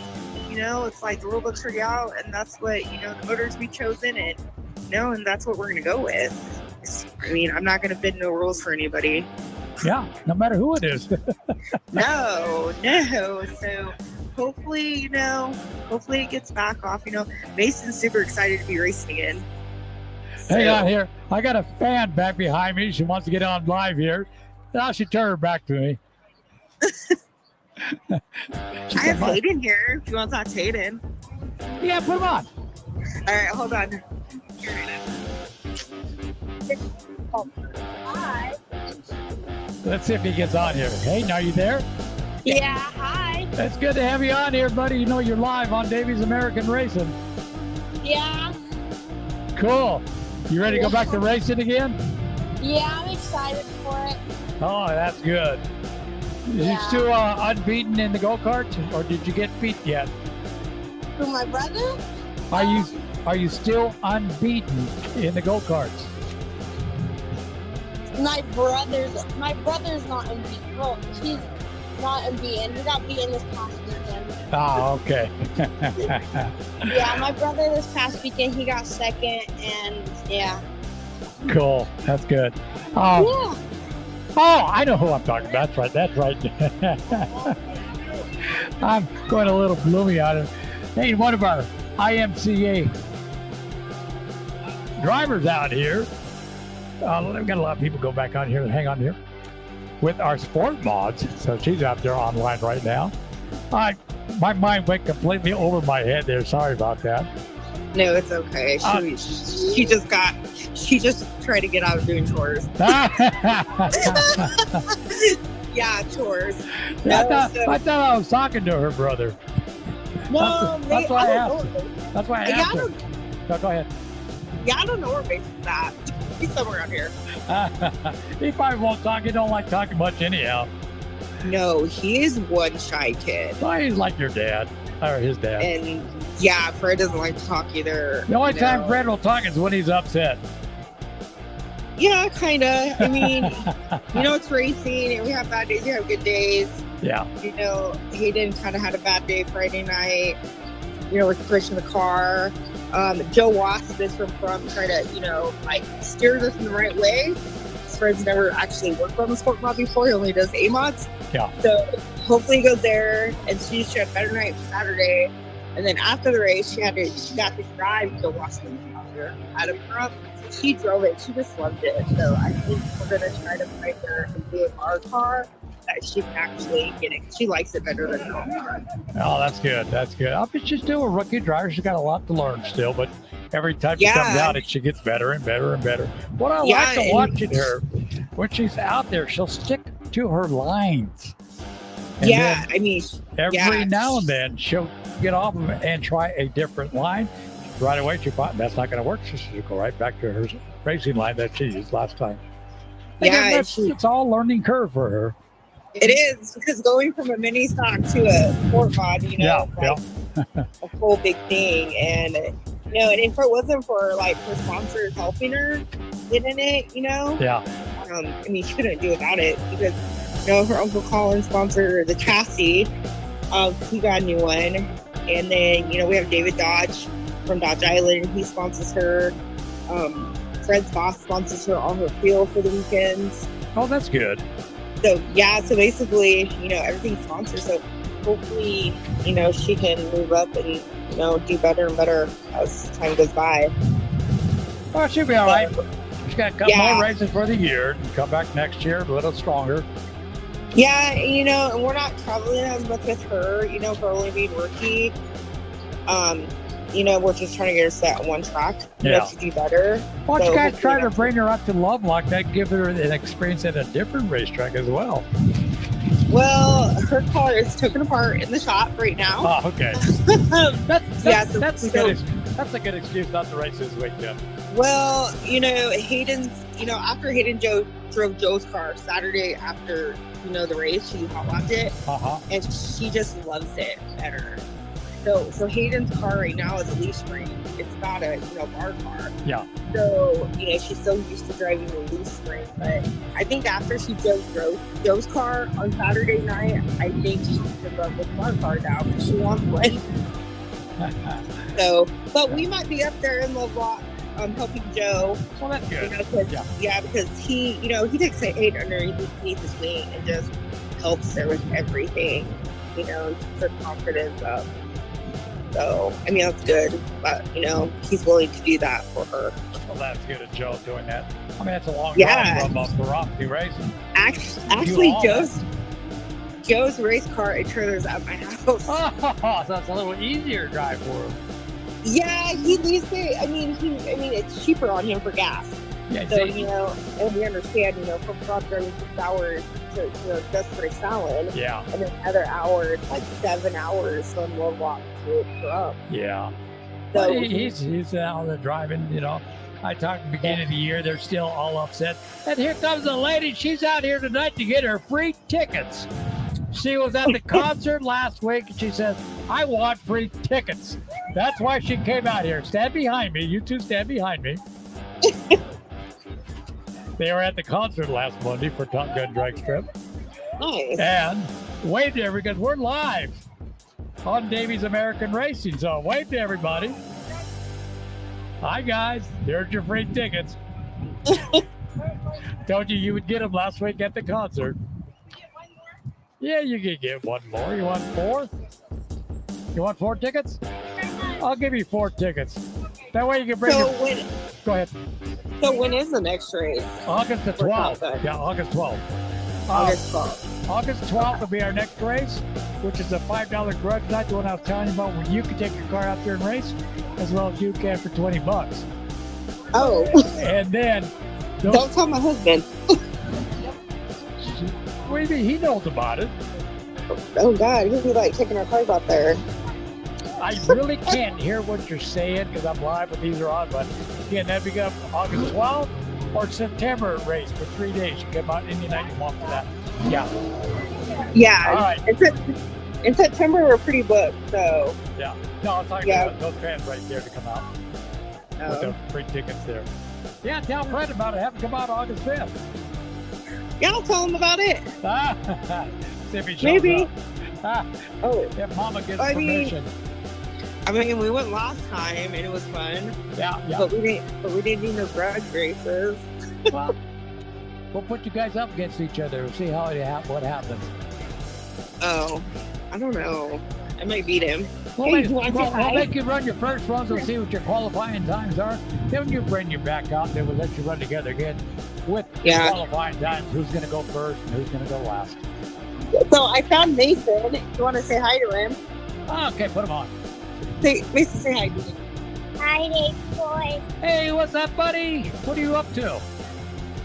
it's like the rule book's already out, and that's what the voters we chosen, and and that's what we're going to go with. I mean, I'm not going to bend no rules for anybody. Yeah, no matter who it is. No. So hopefully, hopefully it gets back off. Mason's super excited to be racing again. Hang on here. I got a fan back behind me. She wants to get on live here. Now she turned her back to me. I have Hayden here. If you want to talk to Hayden. Yeah, put him on. All right, hold on. Hi. Let's see if he gets on here. Hayden, are you there? Yeah, hi. It's good to have you on here, buddy. You're live on Davey's American Racing. Yeah. Cool. You ready to go back to racing again? Yeah, I'm excited for it. Oh, that's good. Is you Yeah. still unbeaten in the go-karts, or did you get beat yet? Who, my brother? Are you still unbeaten in the go-karts? My brother's not unbeaten. Well, he's not unbeaten. He got beaten this past weekend. Ah, okay. Yeah, my brother this past weekend, he got second, and yeah. Cool. That's good. Yeah. Oh, I know who I'm talking about. That's right. I'm going a little gloomy on it. Hey, one of our IMCA drivers out here. We've got a lot of people go back on here and hang on here with our sport mods. So she's out there online right now. My mind went completely over my head there. Sorry about that. No, it's okay. She just tried to get out of doing chores. Yeah, chores. I thought I was talking to her brother. No, that's why I asked her. That's why I asked her. No, go ahead. Yeah, I don't know where Mason's at. He's somewhere out here. He probably won't talk. He don't like talking much anyhow. No, he is one shy kid. Well, he's like your dad, or his dad. And yeah, Fred doesn't like to talk either. The only time Fred will talk is when he's upset. Yeah, kind of. I mean, it's racing, and we have bad days, we have good days. Yeah. Hayden kind of had a bad day Friday night, with pushing the car. Joe Wasp is from trying to, steers us in the right way. Fred's never actually worked on the sport mod before. He only does A-mods. Yeah. So hopefully he goes there, and she had a better night Saturday. And then after the race, she got to drive Joe Wasp's car out of front. She drove it. She just loved it. So I think we're going to try to find her and do it our car that she can actually get it. She likes it better than her own car. Oh, that's good. That's good. I bet she's still a rookie driver. She's got a lot to learn still, but every time she comes out, she gets better and better and better. What I like watching her, when she's out there, she'll stick to her lines. And yeah, then I mean, every yeah. now and then she'll get off of it and try a different line. Right away, she thought that's not going to work. So she'll go right back to her racing line that she used last time. Yeah, It's all learning curve for her. it is, because going from a mini stock to a sport mod, you know, it's like a whole big thing. And you know, and if it wasn't for like her sponsors helping her getting it, you know, I mean, she couldn't do without it, because you know, her Uncle Colin sponsored the chassis. He got a new one, and then you know, we have David Dodge from Dodge Island. He sponsors her. Fred's boss sponsors her on her field for the weekends. Oh, that's good. So yeah, so basically, you know, everything's sponsored. So hopefully, you know, she can move up and, you know, do better and better as time goes by. Well, she'll be all right. She's got a couple more races for the year and come back next year a little stronger. Yeah, you know, and we're not traveling as much with her, you know, for only being rookie. You know, we're just trying to get her set on one track, you know, to do better. Why don't you guys try to bring her up to Lovelock? That give her an experience at a different racetrack as well. Well, her car is taken apart in the shop right now. Oh, okay. That's a good excuse not to race this weekend. Well, you know, after Hayden drove Joe's car Saturday after, you know, the race, she hot-lapped it, and she just loves it better. So Hayden's car right now is a leaf spring. It's not a, you know, bar car. Yeah. So, you know, she's so used to driving a leaf spring. But I think after she drove Joe's car on Saturday night, I think she's in love with bar car now, because she wants one. So, but we might be up there in Lovelock helping Joe. Well, that's good. You know, because he, you know, he takes Hayden underneath his wing and just helps her with everything, you know, and keeps her confidence up. So, I mean, that's good, but, you know, he's willing to do that for her. Well, that's good of Joe doing that. I mean, that's a long ride from Ferrari racing. Actually, Joe's race car and trailer's at my house. Oh, so it's a little easier drive for him. Yeah, he leaves it. I mean, it's cheaper on him for gas. Yeah, so, you know, and we understand, you know, from driving 6 hours to, you know, just for a salad. Yeah. And then another hour, it's like 7 hours from Lovelock to Trump. Yeah. So well, he's out there driving, you know. I talked at the beginning of the year, they're still all upset. And here comes a lady, she's out here tonight to get her free tickets. She was at the concert last week, and she says, I want free tickets. That's why she came out here. Stand behind me. You two stand behind me. They were at the concert last Monday for Top Gun Drag Strip. Nice. And wave to everybody, because we're live on Davey's American Racing. So wave to everybody. Hi, guys. There's your free tickets. Told you would get them last week at the concert. Yeah, you can get one more. You want 4? You want 4 tickets? I'll give you 4 tickets. That way you can bring Go ahead. So when is the next race? August the 12th. Yeah, August 12th. August 12th. August 12th will be our next race, which is a $5 grudge night, the one I was telling you about, when you can take your car out there and race, as well as you can for $20. Oh. And then... Don't tell my husband. What do you mean? He knows about it. Oh, God. He'll be like taking our cars out there. I really can't hear what you're saying because I'm live, but these are on. But again, that'd be up August 12th or September race for 3 days. You come out any night you want for that. Yeah. Yeah. All right. In September, we're pretty booked, so. Yeah. No, I'm talking about those fans right there to come out with the free tickets there. Yeah, tell Fred about it. Have him come out August 5th. Yeah, I'll tell him about it. See if he shows Maybe. up. If Mama gets permission. I mean, we went last time and it was fun. Yeah. But we didn't do no grudge races. Well, we'll put you guys up against each other and see what happens. Oh, I don't know. I might beat him. We'll make you run your first runs and see what your qualifying times are. Then you bring you back out. Then we'll let you run together again with qualifying times. Who's going to go first and who's going to go last. So I found Mason. You want to say hi to him? Okay, put him on. Mason, say hi to him. Hi, Dave boys. Hey, what's up, buddy? What are you up to?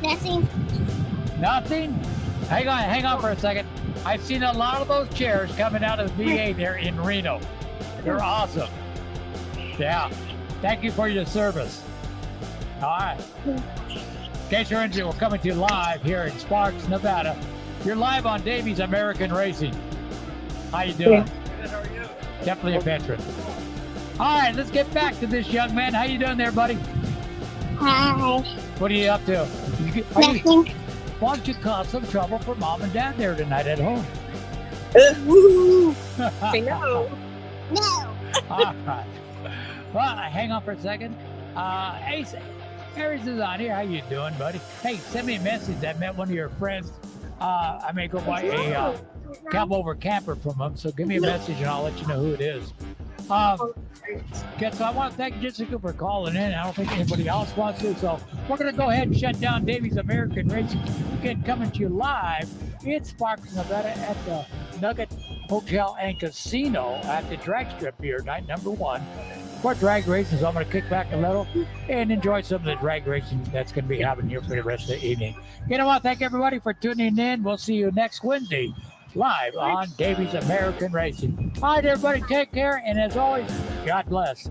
Nothing. Nothing? Hang on for a second. I've seen a lot of those chairs coming out of the VA there in Reno. They're awesome. Yeah. Thank you for your service. All right. In case you're interested, we're coming to you live here in Sparks, Nevada. You're live on Davey's American Racing. How you doing? Good, how are you? Definitely a veteran. All right, let's get back to this young man. How you doing there, buddy? Hi. What are you up to? Nothing. Why don't you cause some trouble for mom and dad there tonight at home? I know. No. All right. Well, hang on for a second. Ace, Harris is on here. How you doing, buddy? Hey, send me a message. I met one of your friends. I may go buy a cab over camper from them. So give me a message and I'll let you know who it is. So I want to thank Jessica for calling in. I don't think anybody else wants to. So we're going to go ahead and shut down Davey's American Racing Weekend, coming to you live in Sparks, Nevada at the Nugget Hotel and Casino at the drag strip here, night number 1. For drag racing, so I'm going to kick back a little and enjoy some of the drag racing that's going to be happening here for the rest of the evening. You know what? Thank everybody for tuning in. We'll see you next Wednesday live on Davey's American Racing. All right, everybody, take care. And as always, God bless.